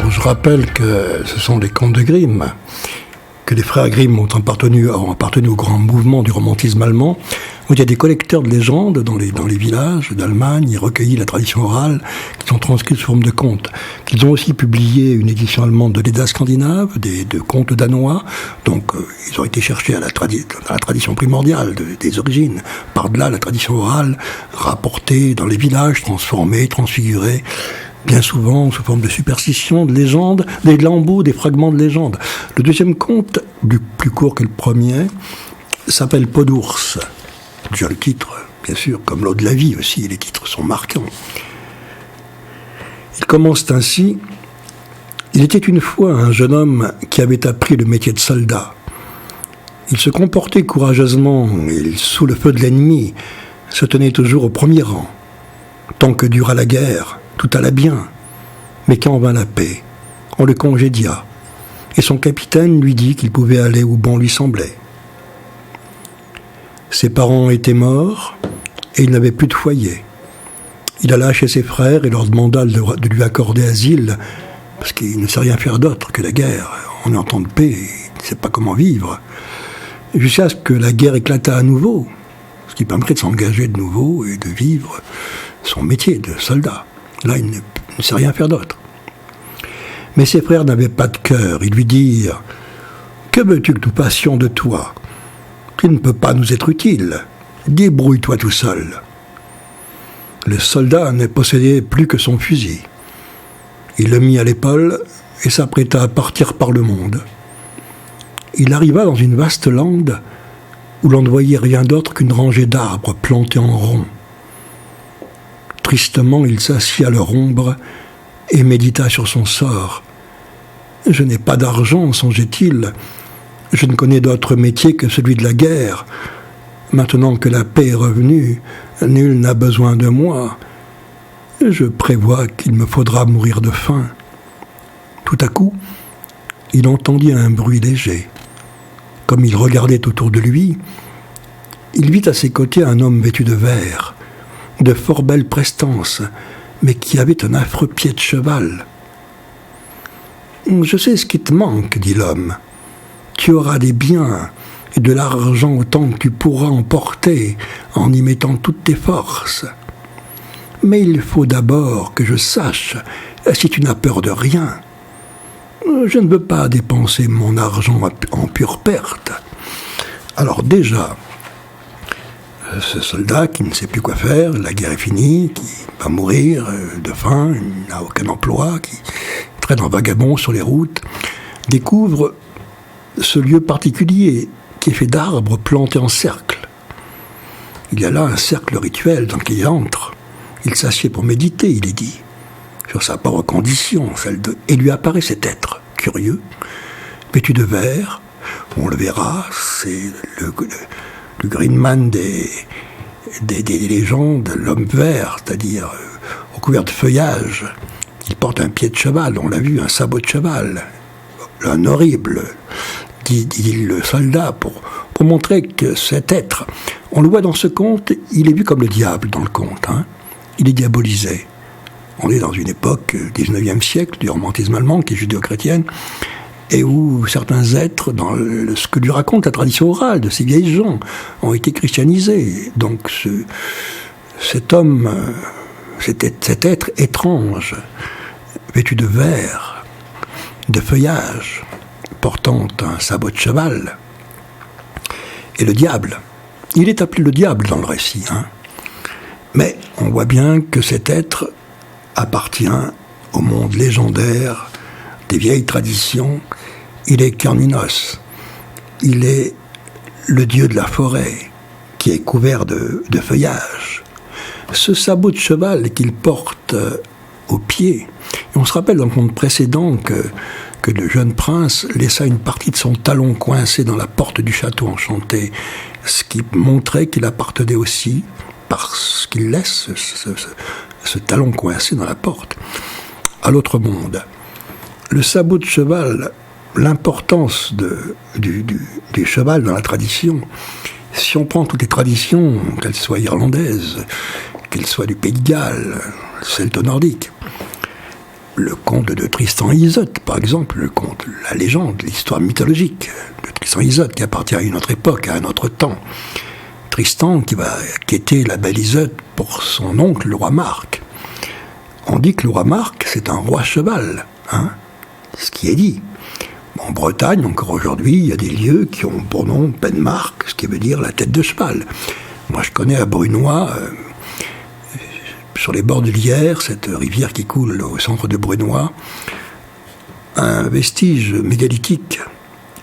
Alors, je rappelle que ce sont les contes de Grimm, que les frères Grimm ont appartenu au grand mouvement du romantisme allemand, où il y a des collecteurs de légendes dans les villages d'Allemagne, ils recueillent la tradition orale, qui sont transcrites sous forme de contes. Ils ont aussi publié une édition allemande de l'Edda scandinave, de contes danois, donc ils ont été cherchés à la tradition primordiale des origines, par-delà la tradition orale, rapportée dans les villages, transformée, transfigurée, bien souvent sous forme de superstitions, de légendes, des lambeaux, des fragments de légendes. Le deuxième conte, plus court que le premier, s'appelle Peau d'ours. Déjà le titre, bien sûr, comme l'eau de la vie aussi, les titres sont marquants. Il commence ainsi. Il était une fois un jeune homme qui avait appris le métier de soldat. Il se comportait courageusement et, sous le feu de l'ennemi, se tenait toujours au premier rang. Tant que dura la guerre, tout alla bien. Mais quand vint la paix, on le congédia, et son capitaine lui dit qu'il pouvait aller où bon lui semblait. Ses parents étaient morts, et il n'avait plus de foyer. Il alla chez ses frères et leur demanda de lui accorder asile, parce qu'il ne sait rien faire d'autre que la guerre. On est en temps de paix, il ne sait pas comment vivre. Jusqu'à ce que la guerre éclata à nouveau, ce qui permettrait de s'engager de nouveau et de vivre son métier de soldat. Là, il ne sait rien faire d'autre. Mais ses frères n'avaient pas de cœur. Ils lui dirent « Que veux-tu que nous passions de toi ? Tu ne peux pas nous être utile. Débrouille-toi tout seul. » Le soldat ne possédait plus que son fusil. Il le mit à l'épaule et s'apprêta à partir par le monde. Il arriva dans une vaste lande où l'on ne voyait rien d'autre qu'une rangée d'arbres plantés en rond. Tristement, il s'assit à leur ombre et médita sur son sort. « Je n'ai pas d'argent, songeait-il. Je ne connais d'autre métier que celui de la guerre. Maintenant que la paix est revenue, nul n'a besoin de moi. Je prévois qu'il me faudra mourir de faim. » Tout à coup, il entendit un bruit léger. Comme il regardait autour de lui, il vit à ses côtés un homme vêtu de vert, de fort belle prestance, mais qui avait un affreux pied de cheval. « Je sais ce qui te manque, dit l'homme. Tu auras des biens et de l'argent autant que tu pourras en porter en y mettant toutes tes forces. Mais il faut d'abord que je sache si tu n'as peur de rien. Je ne veux pas dépenser mon argent en pure perte. » Alors déjà, ce soldat qui ne sait plus quoi faire, la guerre est finie, qui va mourir de faim, il n'a aucun emploi, qui traîne en vagabond sur les routes, découvre ce lieu particulier qui est fait d'arbres plantés en cercle. Il y a là un cercle rituel dans lequel il entre. Il s'assied pour méditer, il est dit, sur sa pauvre condition, et lui apparaît cet être curieux, vêtu de vert. On le verra, c'est le Green Man des légendes, l'homme vert, c'est-à-dire recouvert de feuillage. Il porte un pied de cheval, on l'a vu, un sabot de cheval, un horrible, dit le soldat, pour montrer que cet être, on le voit dans ce conte, il est vu comme le diable dans le conte, hein. Il est diabolisé. On est dans une époque, 19e siècle, du romantisme allemand, qui est judéo-chrétienne, et où certains êtres, dans ce que lui raconte la tradition orale de ces vieilles gens, ont été christianisés. Donc cet homme, cet être étrange, vêtu de vert, de feuillage, portant un sabot de cheval, et le diable. Il est appelé le diable dans le récit, hein. Mais on voit bien que cet être appartient au monde légendaire des vieilles traditions. Il est Cernunnos. Il est le dieu de la forêt qui est couvert de feuillage. Ce sabot de cheval qu'il porte au pied, et on se rappelle dans le conte précédent que le jeune prince laissa une partie de son talon coincé dans la porte du château enchanté, ce qui montrait qu'il appartenait aussi, parce qu'il laisse ce talon coincé dans la porte, à l'autre monde. Le sabot de cheval, l'importance du cheval dans la tradition, si on prend toutes les traditions, qu'elles soient irlandaises, qu'elles soient du Pays de Galles, celto-nordique, le conte de Tristan et Iseult, par exemple, le conte, la légende, l'histoire mythologique de Tristan et Iseult, qui appartient à une autre époque, à un autre temps. Tristan qui va quêter la belle Iseult pour son oncle, le roi Marc. On dit que le roi Marc, c'est un roi cheval, hein, ce qui est dit. En Bretagne, encore aujourd'hui, il y a des lieux qui ont pour nom Penmarc, ce qui veut dire la tête de cheval. Moi, je connais à Brunoy, sur les bords de l'Yerre, cette rivière qui coule au centre de Brunoy, un vestige mégalithique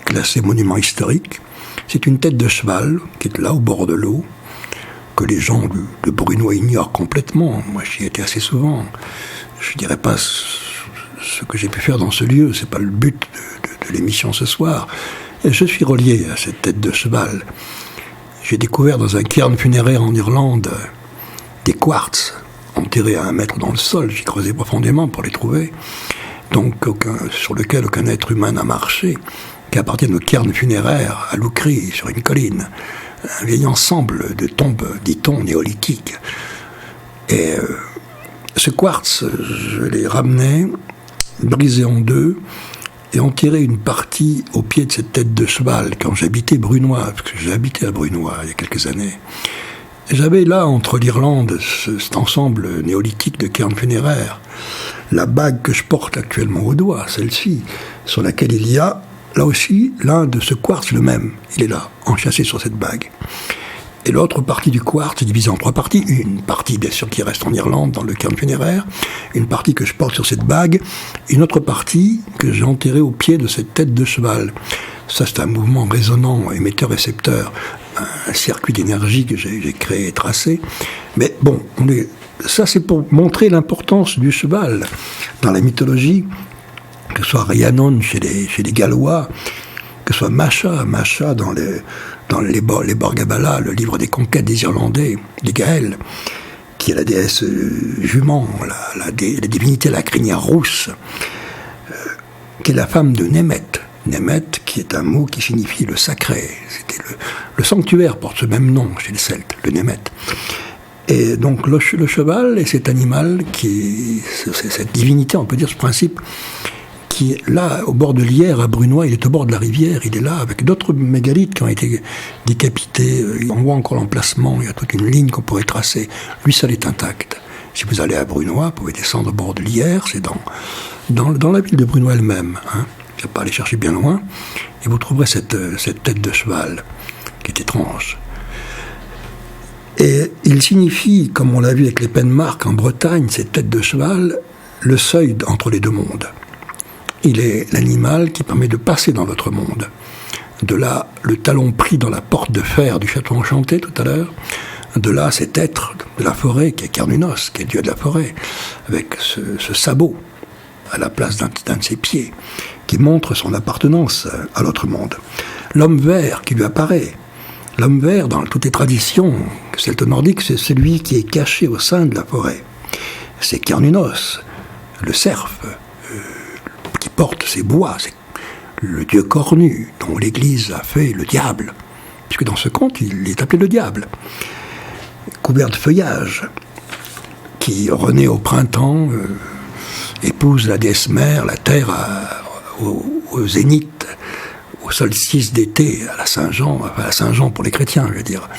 classé monument historique. C'est une tête de cheval qui est là au bord de l'eau, que les gens de Brunoy ignorent complètement. Moi, j'y étais assez souvent. Je ne dirais pas ce que j'ai pu faire dans ce lieu, c'est pas le but de l'émission ce soir. Et je suis relié à cette tête de cheval. J'ai découvert dans un cairn funéraire en Irlande des quartz enterrés à 1 mètre dans le sol. J'ai creusé profondément pour les trouver. Donc, sur lequel aucun être humain n'a marché, qui appartiennent au cairn funéraire à Loucry, sur une colline. Un vieil ensemble de tombes, dit-on, néolithiques. Et ce quartz, je l'ai ramené, brisé en deux, et enterré une partie au pied de cette tête de cheval, quand j'habitais Brunoy, parce que j'ai habité à Brunoy il y a quelques années. Et j'avais là, entre l'Irlande, cet ensemble néolithique de cairns funéraires, la bague que je porte actuellement au doigt, celle-ci, sur laquelle il y a, là aussi, l'un de ce quartz, le même. Il est là, enchâssé sur cette bague. Et l'autre partie du quartz est divisée en 3 parties. Une partie, bien sûr, qui reste en Irlande, dans le cairn funéraire. Une partie que je porte sur cette bague. Une autre partie que j'ai enterrée au pied de cette tête de cheval. Ça, c'est un mouvement résonnant, émetteur-récepteur. Un circuit d'énergie que j'ai créé et tracé. Mais bon, ça, c'est pour montrer l'importance du cheval dans la mythologie, que ce soit Rhiannon chez les Gallois, que ce soit Macha dans les Borgabala, le livre des conquêtes des Irlandais, des Gaëls, qui est la déesse jument, la divinité à la crinière rousse, qui est la femme de Német. Német, qui est un mot qui signifie le sacré. C'était le sanctuaire porte ce même nom chez les Celtes, le Német. Et donc le cheval est cet animal cette divinité, on peut dire ce principe, qui est là, au bord de l'Yerre, à Brunoy, il est au bord de la rivière, il est là, avec d'autres mégalithes qui ont été décapités. On voit encore l'emplacement, il y a toute une ligne qu'on pourrait tracer. Lui seul est intact. Si vous allez à Brunoy, vous pouvez descendre au bord de l'Yerre, c'est dans la ville de Brunoy elle-même. Hein. Il ne faut pas aller chercher bien loin. Et vous trouverez cette tête de cheval, qui est étrange. Et il signifie, comme on l'a vu avec les Penmarc en Bretagne, cette tête de cheval, le seuil entre les deux mondes. Il est l'animal qui permet de passer dans l'autre monde. De là, le talon pris dans la porte de fer du château enchanté tout à l'heure. De là, cet être de la forêt qui est Cernunnos, qui est dieu de la forêt, avec ce sabot à la place d'un de ses pieds, qui montre son appartenance à l'autre monde. L'homme vert qui lui apparaît. L'homme vert, dans toutes les traditions celto-nordiques, c'est celui qui est caché au sein de la forêt. C'est Cernunnos, le cerf, qui porte ses bois, c'est le dieu cornu, dont l'Église a fait le diable, puisque dans ce conte, il est appelé le diable. Couvert de feuillage, qui renaît au printemps, épouse la déesse mère, la terre au zénith, au solstice d'été, à la Saint-Jean, enfin à Saint-Jean pour les chrétiens, je veux dire,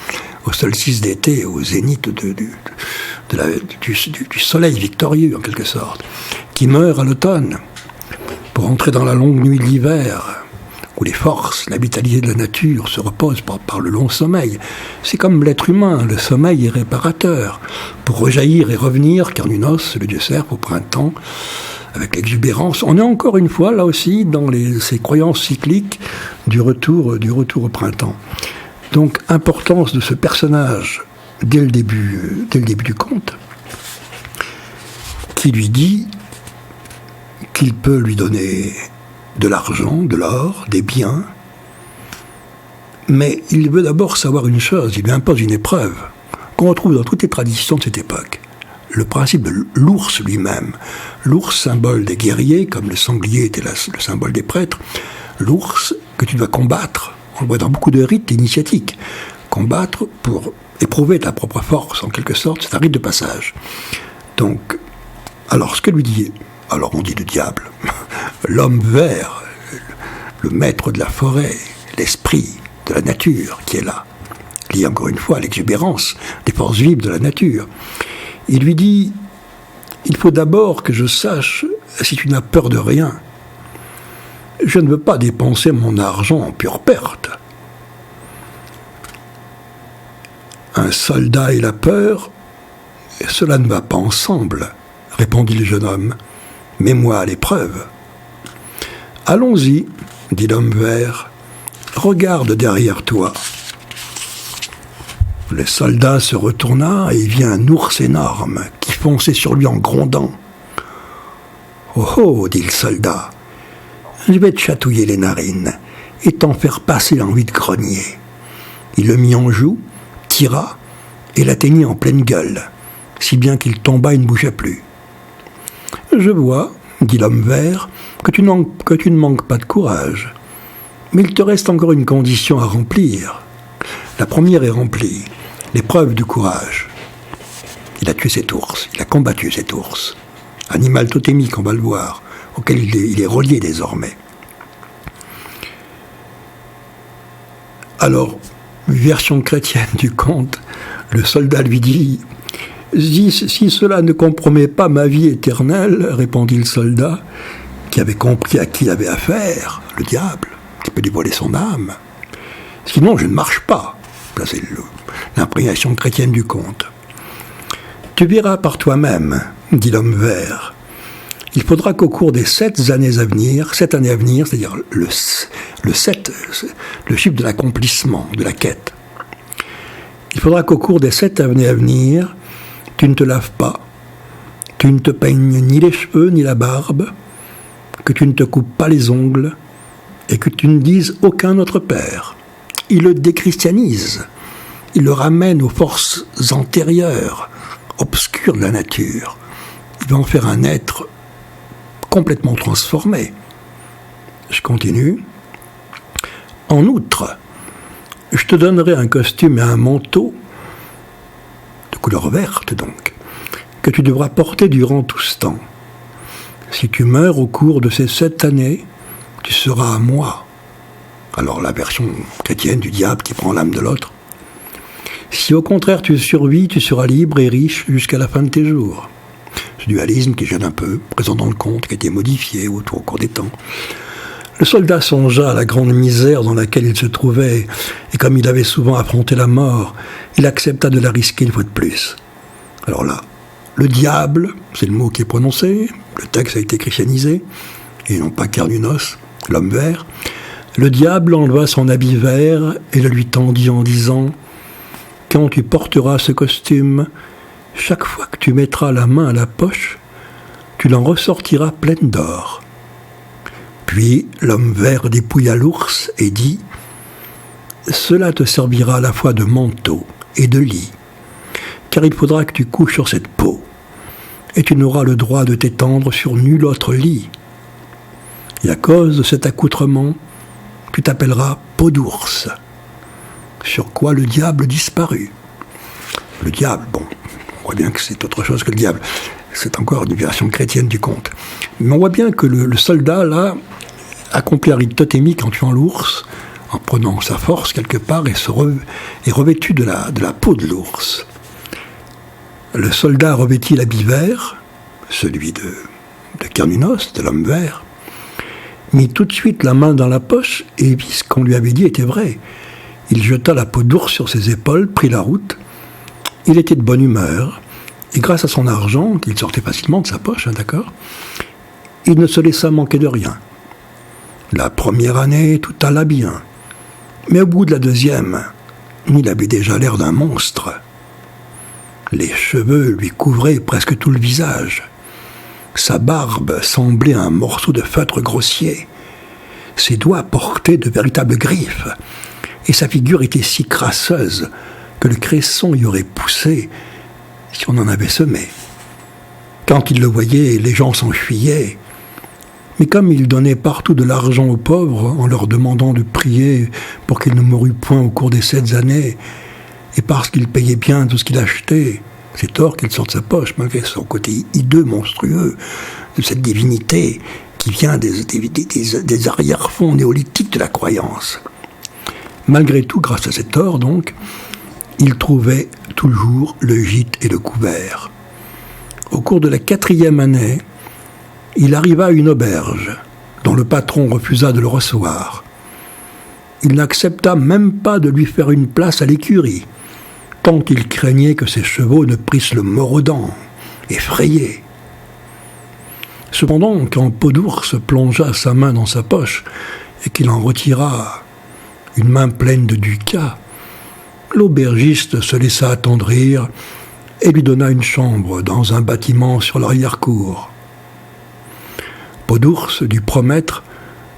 au solstice d'été, au zénith du soleil victorieux, en quelque sorte, qui meurt à l'automne, pour entrer dans la longue nuit de l'hiver, où les forces, la vitalité de la nature se reposent par le long sommeil. C'est comme l'être humain, le sommeil est réparateur. Pour rejaillir et revenir, Cernunnos, le dieu cerf, au printemps, avec l'exubérance. On est encore une fois, là aussi, dans ces croyances cycliques du retour au printemps. Donc, importance de ce personnage dès le début du conte, qui lui dit qu'il peut lui donner de l'argent, de l'or, des biens, mais il veut d'abord savoir une chose, il lui impose une épreuve, qu'on retrouve dans toutes les traditions de cette époque. Le principe de l'ours lui-même. L'ours, symbole des guerriers, comme le sanglier était le symbole des prêtres. L'ours que tu dois combattre, on le voit dans beaucoup de rites initiatiques, combattre pour éprouver ta propre force, en quelque sorte, c'est un rite de passage. Donc, alors ce que lui dit Alors on dit le diable. L'homme vert, le maître de la forêt, l'esprit de la nature qui est là, lié encore une fois à l'exubérance des forces vives de la nature. Il lui dit, il faut d'abord que je sache si tu n'as peur de rien. Je ne veux pas dépenser mon argent en pure perte. Un soldat et la peur, cela ne va pas ensemble, répondit le jeune homme. Mets-moi à l'épreuve. Allons-y, dit l'homme vert. Regarde derrière toi. Le soldat se retourna et vit un ours énorme qui fonçait sur lui en grondant. « Oh oh, dit le soldat, je vais te chatouiller les narines et t'en faire passer l'envie de grogner. » Il le mit en joue, tira et l'atteignit en pleine gueule, si bien qu'il tomba et ne bougeait plus. « Je vois, dit l'homme vert, que tu ne manques pas de courage. Mais il te reste encore une condition à remplir. La première est remplie, l'épreuve du courage. » Il a tué cet ours, il a combattu cet ours. Animal totémique, on va le voir, auquel il est relié désormais. Alors, version chrétienne du conte, le soldat lui dit « Si cela ne compromet pas ma vie éternelle, répondit le soldat, qui avait compris à qui il avait affaire, le diable, qui peut dévoiler son âme. Sinon, je ne marche pas. » C'est l'imprégnation chrétienne du conte. « Tu verras par toi-même, dit l'homme vert. Il faudra qu'au cours des 7 années à venir, c'est-à-dire le 7, le chiffre de l'accomplissement, de la quête, il faudra qu'au cours des 7 années à venir, tu ne te laves pas, tu ne te peignes ni les cheveux ni la barbe, que tu ne te coupes pas les ongles, et que tu ne dises aucun autre père. » Il le déchristianise, il le ramène aux forces antérieures, obscures de la nature. Il va en faire un être complètement transformé. Je continue. En outre, je te donnerai un costume et un manteau, de couleur verte donc, que tu devras porter durant tout ce temps. Si tu meurs au cours de ces 7 années, tu seras à moi. Alors la version chrétienne du diable qui prend l'âme de l'autre. Si au contraire tu survis, tu seras libre et riche jusqu'à la fin de tes jours. Ce dualisme qui gêne un peu, présent dans le conte, qui a été modifié au cours des temps. Le soldat songea à la grande misère dans laquelle il se trouvait, et comme il avait souvent affronté la mort, il accepta de la risquer une fois de plus. Alors là, le diable, c'est le mot qui est prononcé, le texte a été christianisé, et non pas Carnunos, l'homme vert. Le diable enleva son habit vert et le lui tendit en disant « Quand tu porteras ce costume, chaque fois que tu mettras la main à la poche, tu l'en ressortiras pleine d'or. » Puis l'homme vert dépouilla l'ours et dit « Cela te servira à la fois de manteau et de lit, car il faudra que tu couches sur cette peau, et tu n'auras le droit de t'étendre sur nul autre lit. Et à cause de cet accoutrement, tu t'appelleras peau d'ours. » Sur quoi le diable disparut. Le diable, bon, on voit bien que c'est autre chose que le diable. C'est encore une version chrétienne du conte. Mais on voit bien que le soldat, là, accomplit un rite totémique en tuant l'ours, en prenant sa force quelque part, et est revêtu de la peau de l'ours. Le soldat revêtit l'habit vert, celui de Carnunos, de l'homme vert, mit tout de suite la main dans la poche et vit ce qu'on lui avait dit était vrai. Il jeta la peau d'ours sur ses épaules, prit la route. Il était de bonne humeur, et grâce à son argent, qu'il sortait facilement de sa poche, d'accord, il ne se laissa manquer de rien. La première année, tout alla bien. Mais au bout de la deuxième, il avait déjà l'air d'un monstre. Les cheveux lui couvraient presque tout le visage. Sa barbe semblait un morceau de feutre grossier. Ses doigts portaient de véritables griffes. Et sa figure était si crasseuse que le cresson y aurait poussé si on en avait semé. Quand ils le voyaient, les gens s'enfuyaient. Mais comme il donnait partout de l'argent aux pauvres en leur demandant de prier pour qu'il ne mourût point au cours des 7 années, et parce qu'il payait bien tout ce qu'il achetait, c'est tort qu'il sorte sa poche, malgré son côté hideux, monstrueux, de cette divinité qui vient des arrière-fonds néolithiques de la croyance. Malgré tout, grâce à cet or, donc, il trouvait toujours le gîte et le couvert. Au cours de la 4e année, il arriva à une auberge dont le patron refusa de le recevoir. Il n'accepta même pas de lui faire une place à l'écurie, tant il craignait que ses chevaux ne prissent le mordant, effrayé. Cependant, quand Peau-d'Ours plongea sa main dans sa poche et qu'il en retira une main pleine de ducats, l'aubergiste se laissa attendrir et lui donna une chambre dans un bâtiment sur l'arrière-cour. Peau-d'Ours dut promettre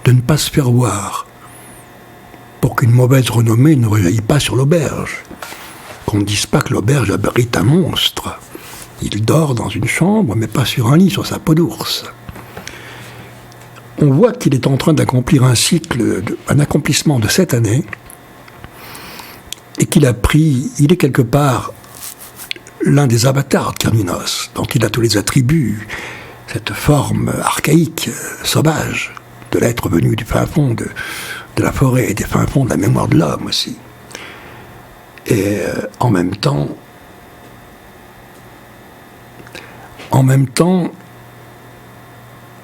de ne pas se faire voir, pour qu'une mauvaise renommée ne rejaillisse pas sur l'auberge, qu'on ne dise pas que l'auberge abrite un monstre. Il dort dans une chambre, mais pas sur un lit, sur sa peau d'ours. On voit qu'il est en train d'accomplir un cycle, un accomplissement de 7 années, et il est quelque part l'un des avatars de Cernunnos, dont il a tous les attributs, cette forme archaïque, sauvage, de l'être venu du fin fond de la forêt et des fins fonds de la mémoire de l'homme aussi. Et en même temps,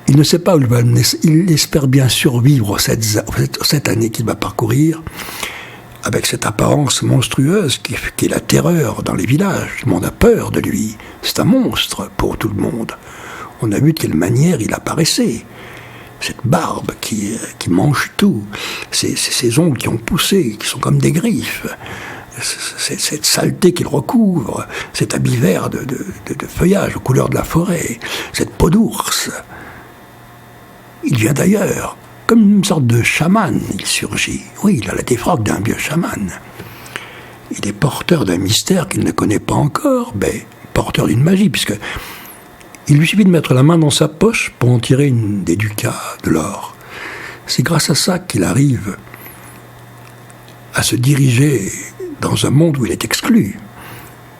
il ne sait pas où il va mener. Il espère bien survivre cette année qu'il va parcourir avec cette apparence monstrueuse qui est la terreur dans les villages. Tout le monde a peur de lui. C'est un monstre pour tout le monde. On a vu de quelle manière il apparaissait. Cette barbe qui mange tout, ces ongles qui ont poussé, qui sont comme des griffes, cette saleté qu'il recouvre, cet habit vert de feuillage aux couleurs de la forêt, cette peau d'ours. Il vient d'ailleurs, comme une sorte de chaman, il surgit. Oui, il a la défroque d'un vieux chaman. Il est porteur d'un mystère qu'il ne connaît pas encore, mais porteur d'une magie, puisque il lui suffit de mettre la main dans sa poche pour en tirer des ducats, de l'or. C'est grâce à ça qu'il arrive à se diriger dans un monde où il est exclu,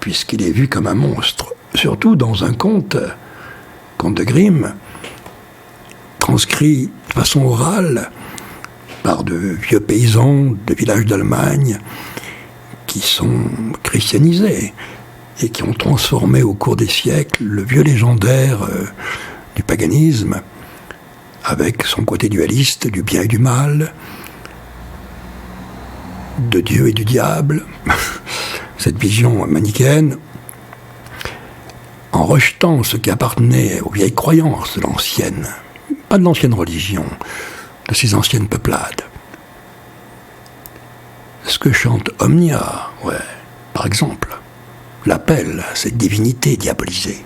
puisqu'il est vu comme un monstre. Surtout dans un conte de Grimm, transcrit de façon orale par de vieux paysans de villages d'Allemagne qui sont christianisés et qui ont transformé au cours des siècles le vieux légendaire du paganisme avec son côté dualiste du bien et du mal, de Dieu et du diable, cette vision manichéenne, en rejetant ce qui appartenait aux vieilles croyances de l'ancienne, pas de l'ancienne religion, de ces anciennes peuplades. Ce que chante Omnia, ouais, par exemple, l'appelle à cette divinité diabolisée.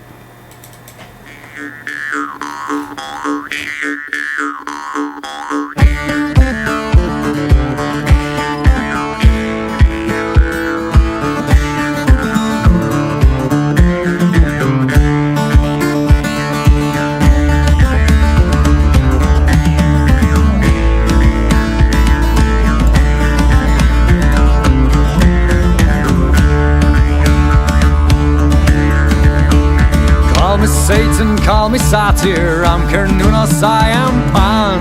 Satan, call me satyr, I'm Cernunnos, I am Pan.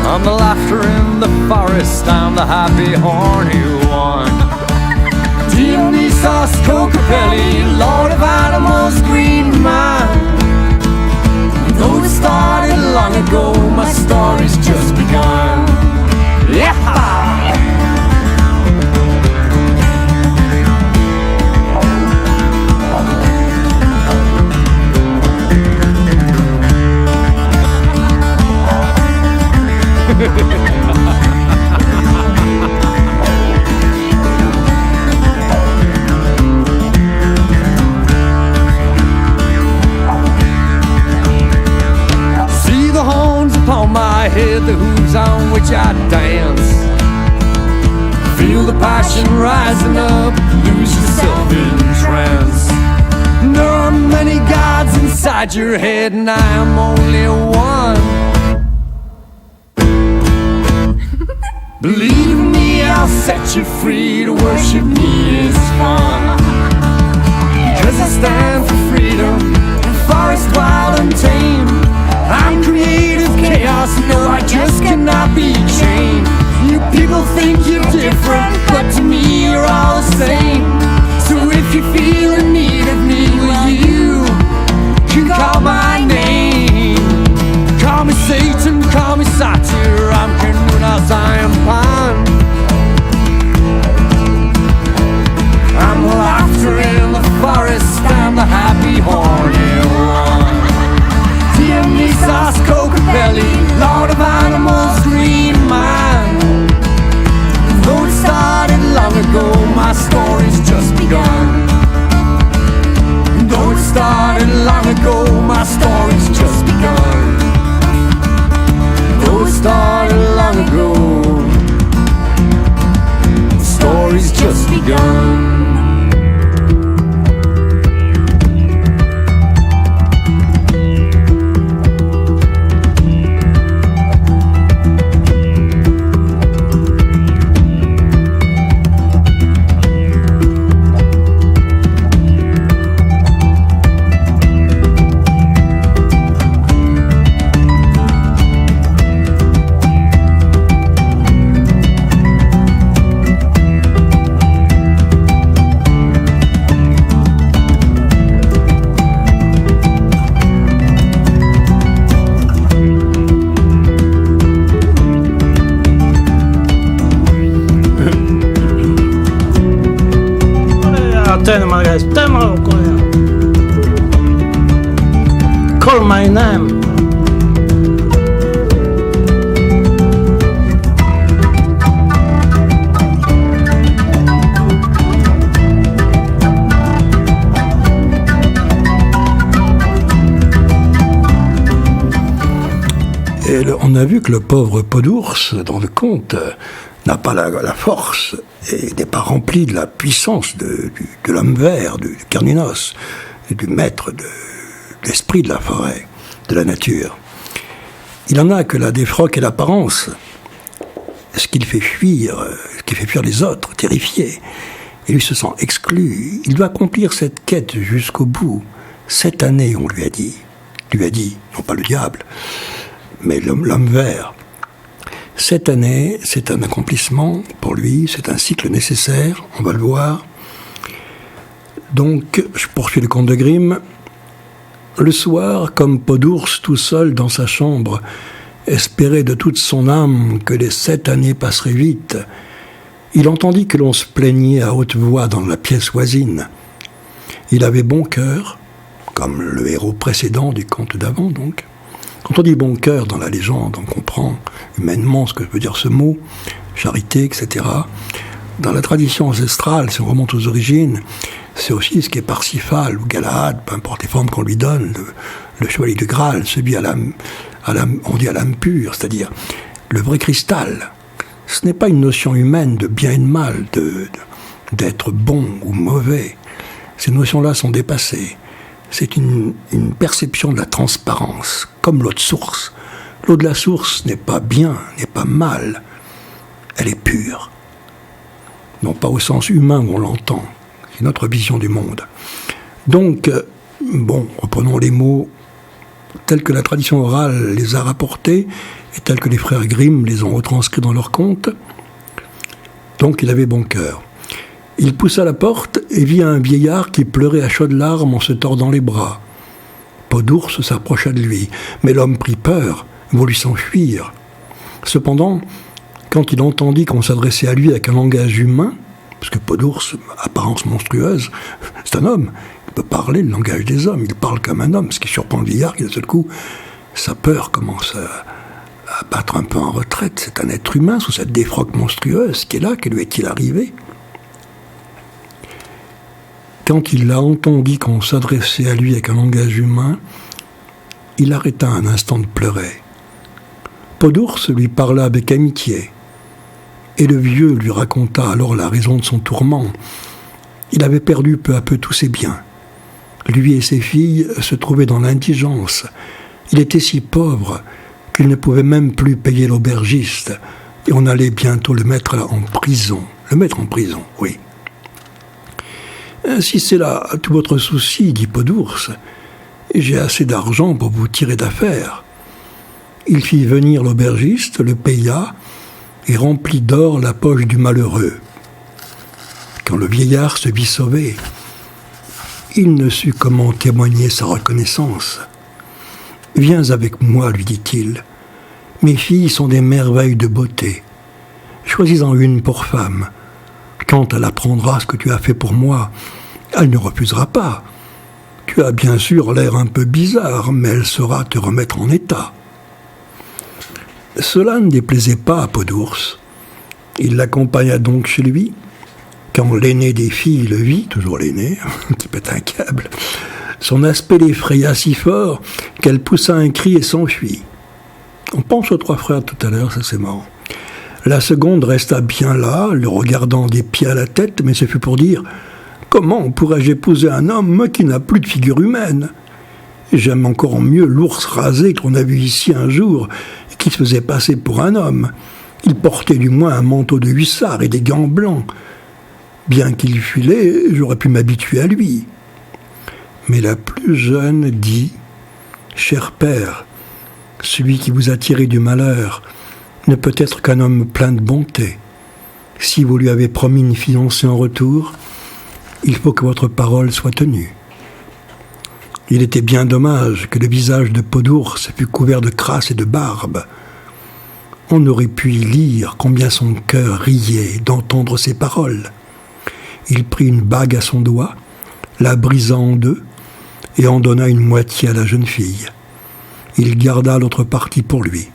I'm the laughter in the forest, I'm the happy horny one. Dionysos Kokopelli, Lord of animals, green man. Though it started long ago, my story's just begun. Yeah! See the horns upon my head, the hooves on which I dance. Feel the passion rising up, lose yourself in trance. There are many gods inside your head, and I am only one. Believe me, I'll set you free. To worship me is fun, 'cause I stand for freedom and for forest wild and tame. I'm creative chaos, no, I just cannot be chained. You people think you're different, but to me you're all the same. So if you feel in need of me, will you can call my name. Call me Satan, call me Satyr, I'm Canunas, I am Pan. I'm the laughter in the forest, I'm the happy horny one. Dionysos, Cocobelly, Lord of Animals, Green Man. Though it started long ago, my story's just begun. Though it started long ago, my story's just begun. Though it started long ago, the story's just begun. Call my name. Et on a vu que le pauvre Peau-d'Ours, dans le conte, n'a pas la force et n'est pas rempli de la puissance de l'homme vert, du Carnunos, du maître de l'esprit de la forêt, de la nature. Il en a que la défroque et l'apparence, ce qui fait fuir les autres, terrifiés. Et lui se sent exclu. Il doit accomplir cette quête jusqu'au bout. 7 années, on lui a dit, non pas le diable, mais l'homme vert. 7 années, c'est un accomplissement pour lui, c'est un cycle nécessaire, on va le voir. Donc, je poursuis le conte de Grimm. Le soir, comme Peau-d'Ours tout seul dans sa chambre, espérait de toute son âme que les 7 années passeraient vite, il entendit que l'on se plaignait à haute voix dans la pièce voisine. Il avait bon cœur, comme le héros précédent du conte d'avant donc. Quand on dit bon cœur dans la légende, on comprend humainement ce que veut dire ce mot, charité, etc. Dans la tradition ancestrale, si on remonte aux origines, c'est aussi ce qui est Parsifal ou Galahad, peu importe les formes qu'on lui donne, le chevalier du Graal, celui on dit à l'âme pure, c'est-à-dire le vrai cristal. Ce n'est pas une notion humaine de bien et de mal, d'être bon ou mauvais. Ces notions-là sont dépassées. C'est une perception de la transparence, comme l'eau de source. L'eau de la source n'est pas bien, n'est pas mal, elle est pure. Non pas au sens humain où on l'entend, c'est notre vision du monde. Donc, reprenons les mots tels que la tradition orale les a rapportés et tels que les frères Grimm les ont retranscrits dans leurs contes. Donc il avait bon cœur. Il poussa la porte et vit un vieillard qui pleurait à chaudes larmes en se tordant les bras. Peau-d'Ours s'approcha de lui, mais l'homme prit peur, voulut s'enfuir. Cependant, quand il entendit qu'on s'adressait à lui avec un langage humain, parce que Peau-d'Ours, apparence monstrueuse, c'est un homme, il peut parler le langage des hommes, il parle comme un homme, ce qui surprend le vieillard, qui d'un seul coup, sa peur commence à battre un peu en retraite. C'est un être humain sous cette défroque monstrueuse qui est là, que lui est-il arrivé ? Quand il a entendu qu'on s'adressait à lui avec un langage humain, il arrêta un instant de pleurer. Peau-d'Ours lui parla avec amitié, et le vieux lui raconta alors la raison de son tourment. Il avait perdu peu à peu tous ses biens. Lui et ses filles se trouvaient dans l'indigence. Il était si pauvre qu'il ne pouvait même plus payer l'aubergiste, et on allait bientôt le mettre en prison. Le mettre en prison, oui. « Si c'est là tout votre souci, dit Peau-d'Ours, J'ai assez d'argent pour vous tirer d'affaire. » Il fit venir l'aubergiste, le paya et remplit d'or la poche du malheureux. Quand le vieillard se vit sauvé, il ne sut comment témoigner sa reconnaissance. « Viens avec moi, lui dit-il. Mes filles sont des merveilles de beauté. Choisis-en une pour femme. Quand elle apprendra ce que tu as fait pour moi, elle ne refusera pas. Tu as bien sûr l'air un peu bizarre, mais elle saura te remettre en état. » Cela ne déplaisait pas à Peau d'ours. Il l'accompagna donc chez lui. Quand l'aîné des filles le vit, toujours l'aîné, qui pète un câble, son aspect l'effraya si fort qu'elle poussa un cri et s'enfuit. On pense aux 3 frères tout à l'heure, ça c'est marrant. La seconde resta bien là, le regardant des pieds à la tête, mais ce fut pour dire « Comment pourrais-je épouser un homme qui n'a plus de figure humaine ? J'aime encore mieux l'ours rasé qu'on a vu ici un jour, qui se faisait passer pour un homme. Il portait du moins un manteau de hussard et des gants blancs. Bien qu'il fût laid, j'aurais pu m'habituer à lui. » Mais la plus jeune dit « Cher père, celui qui vous a tiré du malheur ne peut être qu'un homme plein de bonté. Si vous lui avez promis une fiancée en retour, il faut que votre parole soit tenue. » Il était bien dommage que le visage de Peau d'ours fût couvert de crasse et de barbe. On aurait pu y lire combien son cœur riait d'entendre ces paroles. Il prit une bague à son doigt, la brisa en deux, et en donna une moitié à la jeune fille. Il garda l'autre partie pour lui.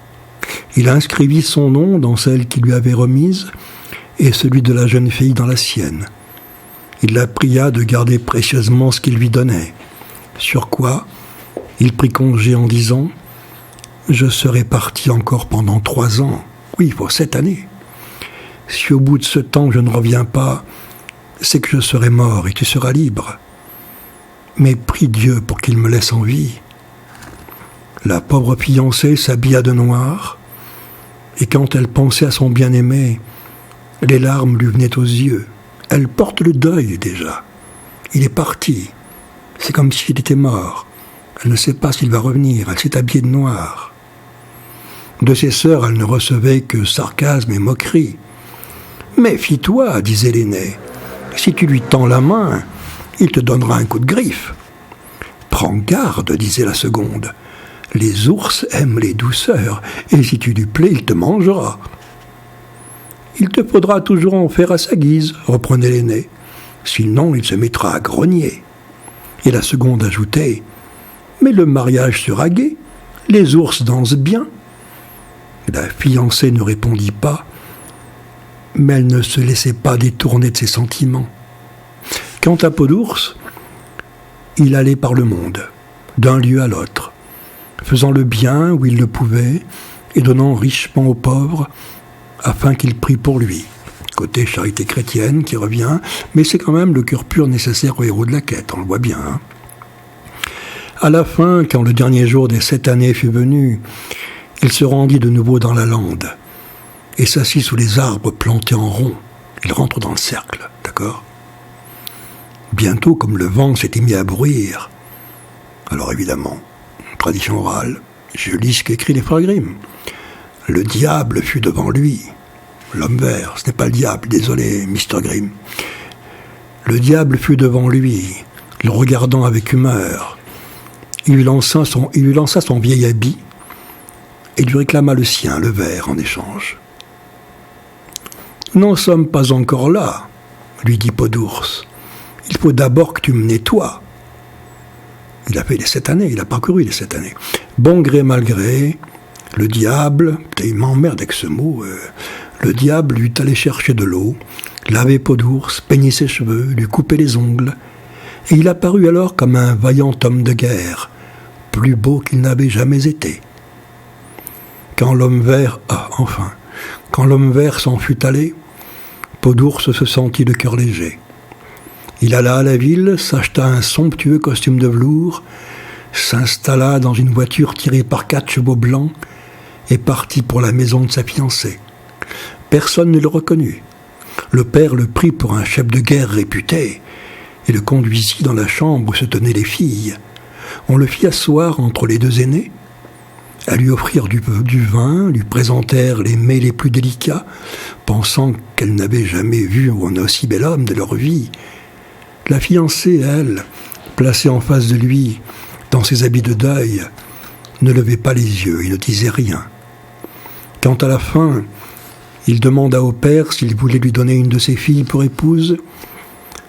Il inscrivit son nom dans celle qu'il lui avait remise, et celui de la jeune fille dans la sienne. Il la pria de garder précieusement ce qu'il lui donnait. Sur quoi, il prit congé en disant « Je serai parti encore pendant 3 ans. Oui, pour 7 années. Si au bout de ce temps je ne reviens pas, c'est que je serai mort et tu seras libre. Mais prie Dieu pour qu'il me laisse en vie. » La pauvre fiancée s'habilla de noir, et quand elle pensait à son bien-aimé, les larmes lui venaient aux yeux. Elle porte le deuil déjà. Il est parti. C'est comme s'il était mort. Elle ne sait pas s'il va revenir. Elle s'est habillée de noir. De ses sœurs, elle ne recevait que sarcasme et moquerie. « Méfie-toi, disait l'aîné. Si tu lui tends la main, il te donnera un coup de griffe. »« Prends garde, disait la seconde. Les ours aiment les douceurs, et si tu lui plais, il te mangera. »« Il te faudra toujours en faire à sa guise, reprenait l'aîné. Sinon, il se mettra à grogner. » Et la seconde ajoutait « Mais le mariage sera gai, les ours dansent bien. » La fiancée ne répondit pas, mais elle ne se laissait pas détourner de ses sentiments. Quant à Peau d'ours, il allait par le monde, d'un lieu à l'autre, faisant le bien où il le pouvait et donnant richement aux pauvres afin qu'ils prient pour lui. Côté charité chrétienne qui revient, mais c'est quand même le cœur pur nécessaire au héros de la quête, on le voit bien. Hein. À la fin, quand le dernier jour des 7 années fut venu, il se rendit de nouveau dans la lande et s'assit sous les arbres plantés en rond. Il rentre dans le cercle, d'accord ? Bientôt, comme le vent s'était mis à bruire, alors évidemment, tradition orale, je lis ce qu'écrit les frères Grimm. Le diable fut devant lui. L'homme vert, ce n'est pas le diable, désolé, Mr. Grimm. Le diable fut devant lui, le regardant avec humeur. Il lui lança son vieil habit et lui réclama le sien, le vert, en échange. « Nous n'en sommes pas encore là, » lui dit Peau d'ours. « Il faut d'abord que tu me nettoies. » Il a fait les 7 années, il a parcouru les 7 années. Bon gré, mal gré, le diable, il m'emmerde avec ce mot, le diable lui allait chercher de l'eau, laver Peau d'ours, peigner ses cheveux, lui couper les ongles, et il apparut alors comme un vaillant homme de guerre, plus beau qu'il n'avait jamais été. Quand l'homme vert s'en fut allé, Peau d'ours se sentit le cœur léger. Il alla à la ville, s'acheta un somptueux costume de velours, s'installa dans une voiture tirée par 4 chevaux blancs et partit pour la maison de sa fiancée. Personne ne le reconnut. Le père le prit pour un chef de guerre réputé et le conduisit dans la chambre où se tenaient les filles. On le fit asseoir entre les deux aînés, à lui offrir du vin, lui présentèrent les mets les plus délicats, pensant qu'elle n'avait jamais vu un aussi bel homme de leur vie. La fiancée, elle, placée en face de lui, dans ses habits de deuil, ne levait pas les yeux et ne disait rien. Quand à la fin, il demanda au père s'il voulait lui donner une de ses filles pour épouse,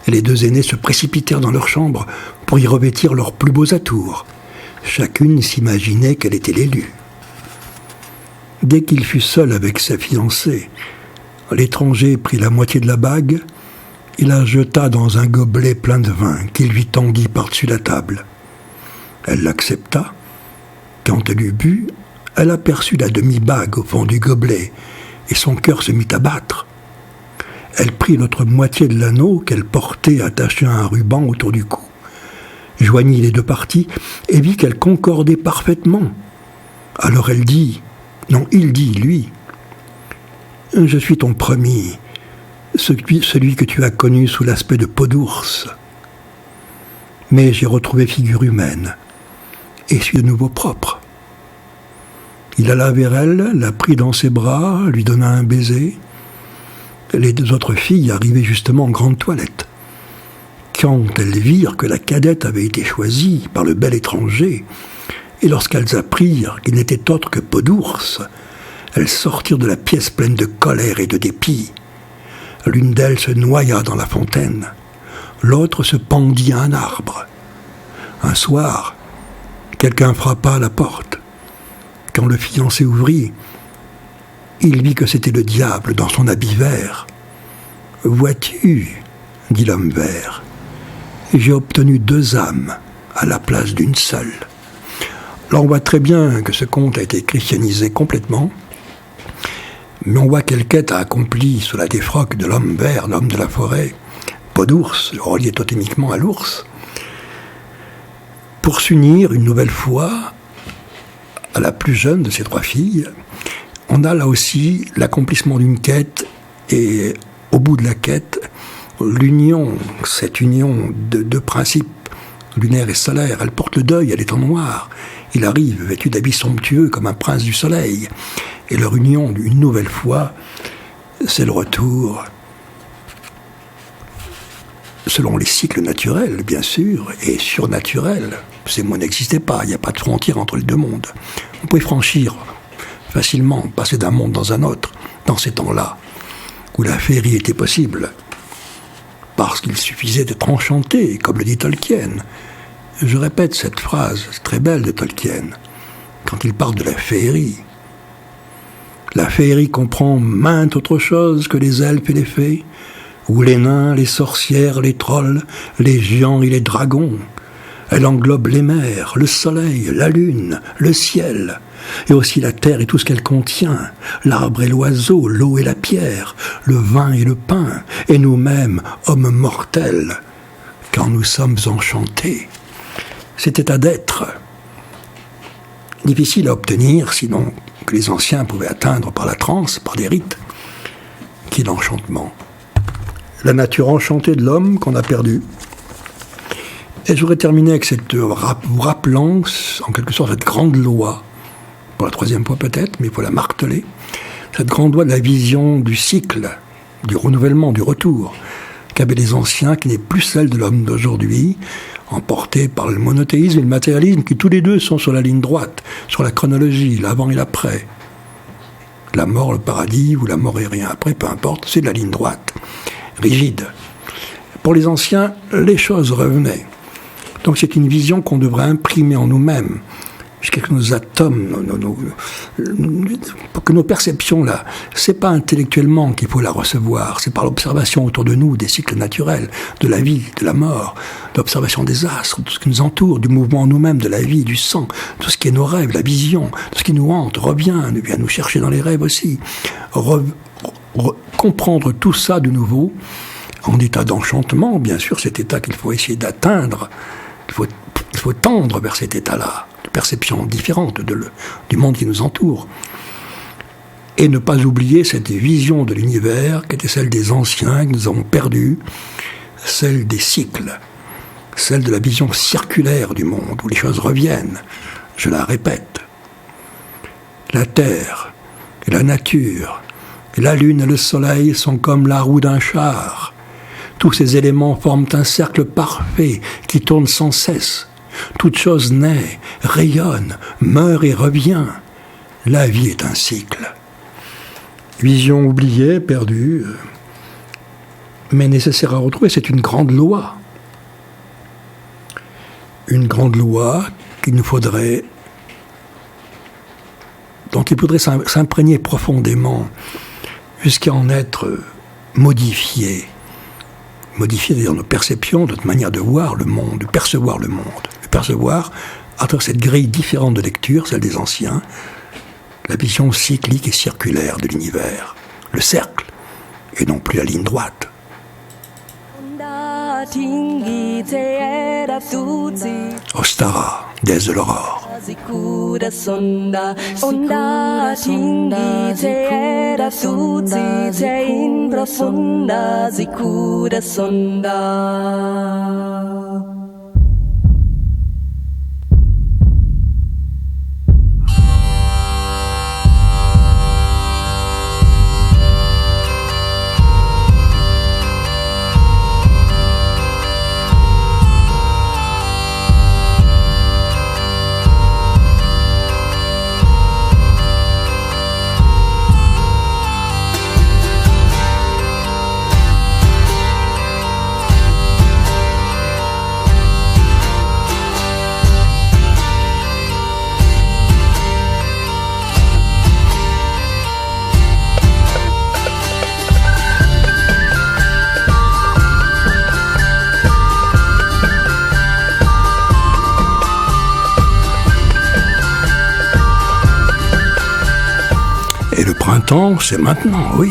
les deux aînés se précipitèrent dans leur chambre pour y revêtir leurs plus beaux atours. Chacune s'imaginait qu'elle était l'élue. Dès qu'il fut seul avec sa fiancée, l'étranger prit la moitié de la bague et la jeta dans un gobelet plein de vin qu'il lui tendit par-dessus la table. Elle l'accepta. Quand elle eut bu, elle aperçut la demi-bague au fond du gobelet et son cœur se mit à battre. Elle prit l'autre moitié de l'anneau qu'elle portait attaché à un ruban autour du cou, joignit les deux parties et vit qu'elles concordaient parfaitement. Alors elle dit, non, il dit, lui, « Je suis ton promis, celui que tu as connu sous l'aspect de peau d'ours. Mais j'ai retrouvé figure humaine et suis de nouveau propre. » Il alla vers elle, la prit dans ses bras, lui donna un baiser. Les deux autres filles arrivaient justement en grande toilette. Quand elles virent que la cadette avait été choisie par le bel étranger, et lorsqu'elles apprirent qu'il n'était autre que peau d'ours, elles sortirent de la pièce pleine de colère et de dépit. L'une d'elles se noya dans la fontaine, l'autre se pendit à un arbre. Un soir, quelqu'un frappa à la porte. Quand le fiancé ouvrit, il vit que c'était le diable dans son habit vert. « Vois-tu, dit l'homme vert, j'ai obtenu 2 âmes à la place d'une seule. » Là, on voit très bien que ce conte a été christianisé complètement, mais on voit quelle quête a accompli sous la défroque de l'homme vert, l'homme de la forêt, peau d'ours, relié totémiquement à l'ours, pour s'unir une nouvelle fois à la plus jeune de ces 3 filles. On a là aussi l'accomplissement d'une quête et au bout de la quête, l'union, cette union de 2 principes, lunaire et solaire. Elle porte le deuil, elle est en noir. Il arrive vêtu d'habits somptueux comme un prince du soleil. Et leur union, une nouvelle fois, c'est le retour, selon les cycles naturels, bien sûr, et surnaturels. Ces mots n'existaient pas, il n'y a pas de frontière entre les deux mondes. On pouvait franchir facilement, passer d'un monde dans un autre, dans ces temps-là, où la féerie était possible, parce qu'il suffisait d'être enchanté, comme le dit Tolkien. Je répète cette phrase très belle de Tolkien, quand il parle de la féerie. La féerie comprend maintes autres choses que les elfes et les fées, ou les nains, les sorcières, les trolls, les géants et les dragons. Elle englobe les mers, le soleil, la lune, le ciel, et aussi la terre et tout ce qu'elle contient, l'arbre et l'oiseau, l'eau et la pierre, le vin et le pain, et nous-mêmes, hommes mortels, quand nous sommes enchantés. Cet état d'être, difficile à obtenir, sinon que les anciens pouvaient atteindre par la transe, par des rites, qui est l'enchantement. La nature enchantée de l'homme qu'on a perdu. Et je voudrais terminer avec vous rappelant, en quelque sorte, cette grande loi, pour la 3e fois peut-être, mais il faut la marteler, cette grande loi de la vision du cycle, du renouvellement, du retour, qu'avaient les anciens, qui n'est plus celle de l'homme d'aujourd'hui, emporté par le monothéisme et le matérialisme, qui tous les deux sont sur la ligne droite, sur la chronologie, l'avant et l'après. La mort, le paradis, ou la mort et rien après, peu importe, c'est de la ligne droite, rigide. Pour les anciens, les choses revenaient. Donc c'est une vision qu'on devrait imprimer en nous-mêmes, jusqu'à que nos atomes, pour que nos perceptions, là, c'est pas intellectuellement qu'il faut la recevoir, c'est par l'observation autour de nous des cycles naturels, de la vie, de la mort, l'observation des astres, tout ce qui nous entoure, du mouvement en nous-mêmes, de la vie, du sang, tout ce qui est nos rêves, la vision, tout ce qui nous hante, vient nous chercher dans les rêves aussi. Comprendre tout ça de nouveau, en état d'enchantement, bien sûr, cet état qu'il faut essayer d'atteindre. Il faut tendre vers cet état-là, de perception différente du monde qui nous entoure. Et ne pas oublier cette vision de l'univers qui était celle des anciens, que nous avons perdue, celle des cycles. celle de la vision circulaire du monde, où les choses reviennent. Je la répète. La terre et la nature, et la lune et le soleil sont comme la roue d'un char. Tous ces éléments forment un cercle parfait qui tourne sans cesse. Toute chose naît, rayonne, meurt et revient. La vie est un cycle. Vision oubliée, perdue, mais nécessaire à retrouver, c'est une grande loi. Une grande loi dont il faudrait s'imprégner profondément jusqu'à en être modifié. Modifier d'ailleurs nos perceptions, notre manière de voir le monde, de percevoir le monde. De percevoir à travers cette grille différente de lecture, celle des anciens, la vision cyclique et circulaire de l'univers, le cercle, et non plus la ligne droite. Ostara, déesse de l'aurore. Et le printemps, c'est maintenant, oui.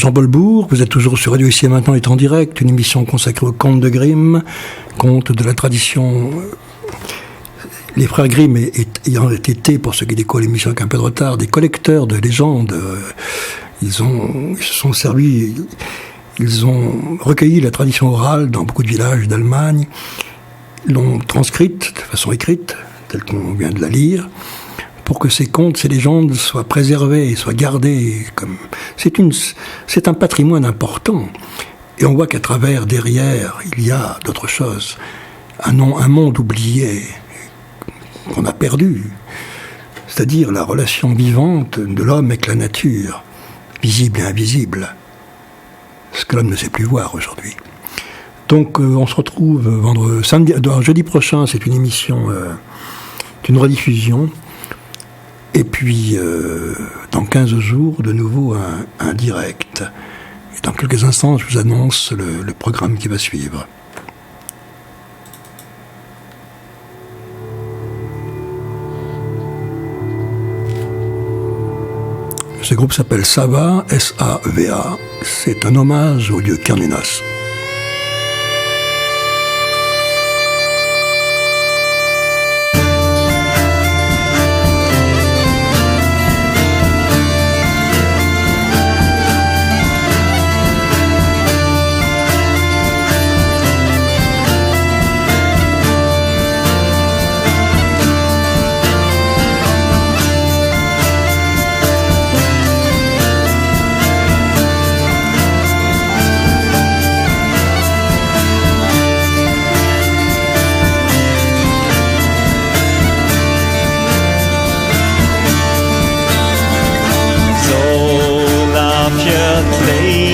Jean-Paul Bourg, vous êtes toujours sur Radio Ici et Maintenant est en direct, une émission consacrée aux contes de Grimm, contes de la tradition. Les frères Grimm ayant été, pour ceux qui découvrent l'émission avec un peu de retard, des collecteurs de légendes. Ils se sont servis, ils ont recueilli la tradition orale dans beaucoup de villages d'Allemagne, l'ont transcrite de façon écrite, telle qu'on vient de la lire, pour que ces contes, ces légendes soient préservées, soient gardées. C'est un patrimoine important. Et on voit qu'à travers, derrière, il y a d'autres choses. Un monde oublié, qu'on a perdu. C'est-à-dire la relation vivante de l'homme avec la nature, visible et invisible. Ce que l'homme ne sait plus voir aujourd'hui. Donc on se retrouve jeudi prochain, c'est une émission, une rediffusion. Et puis, dans 15 jours, de nouveau, un direct. Et dans quelques instants, je vous annonce le programme qui va suivre. Ce groupe s'appelle Sava, S-A-V-A. C'est un hommage au dieu Cernunnos. day.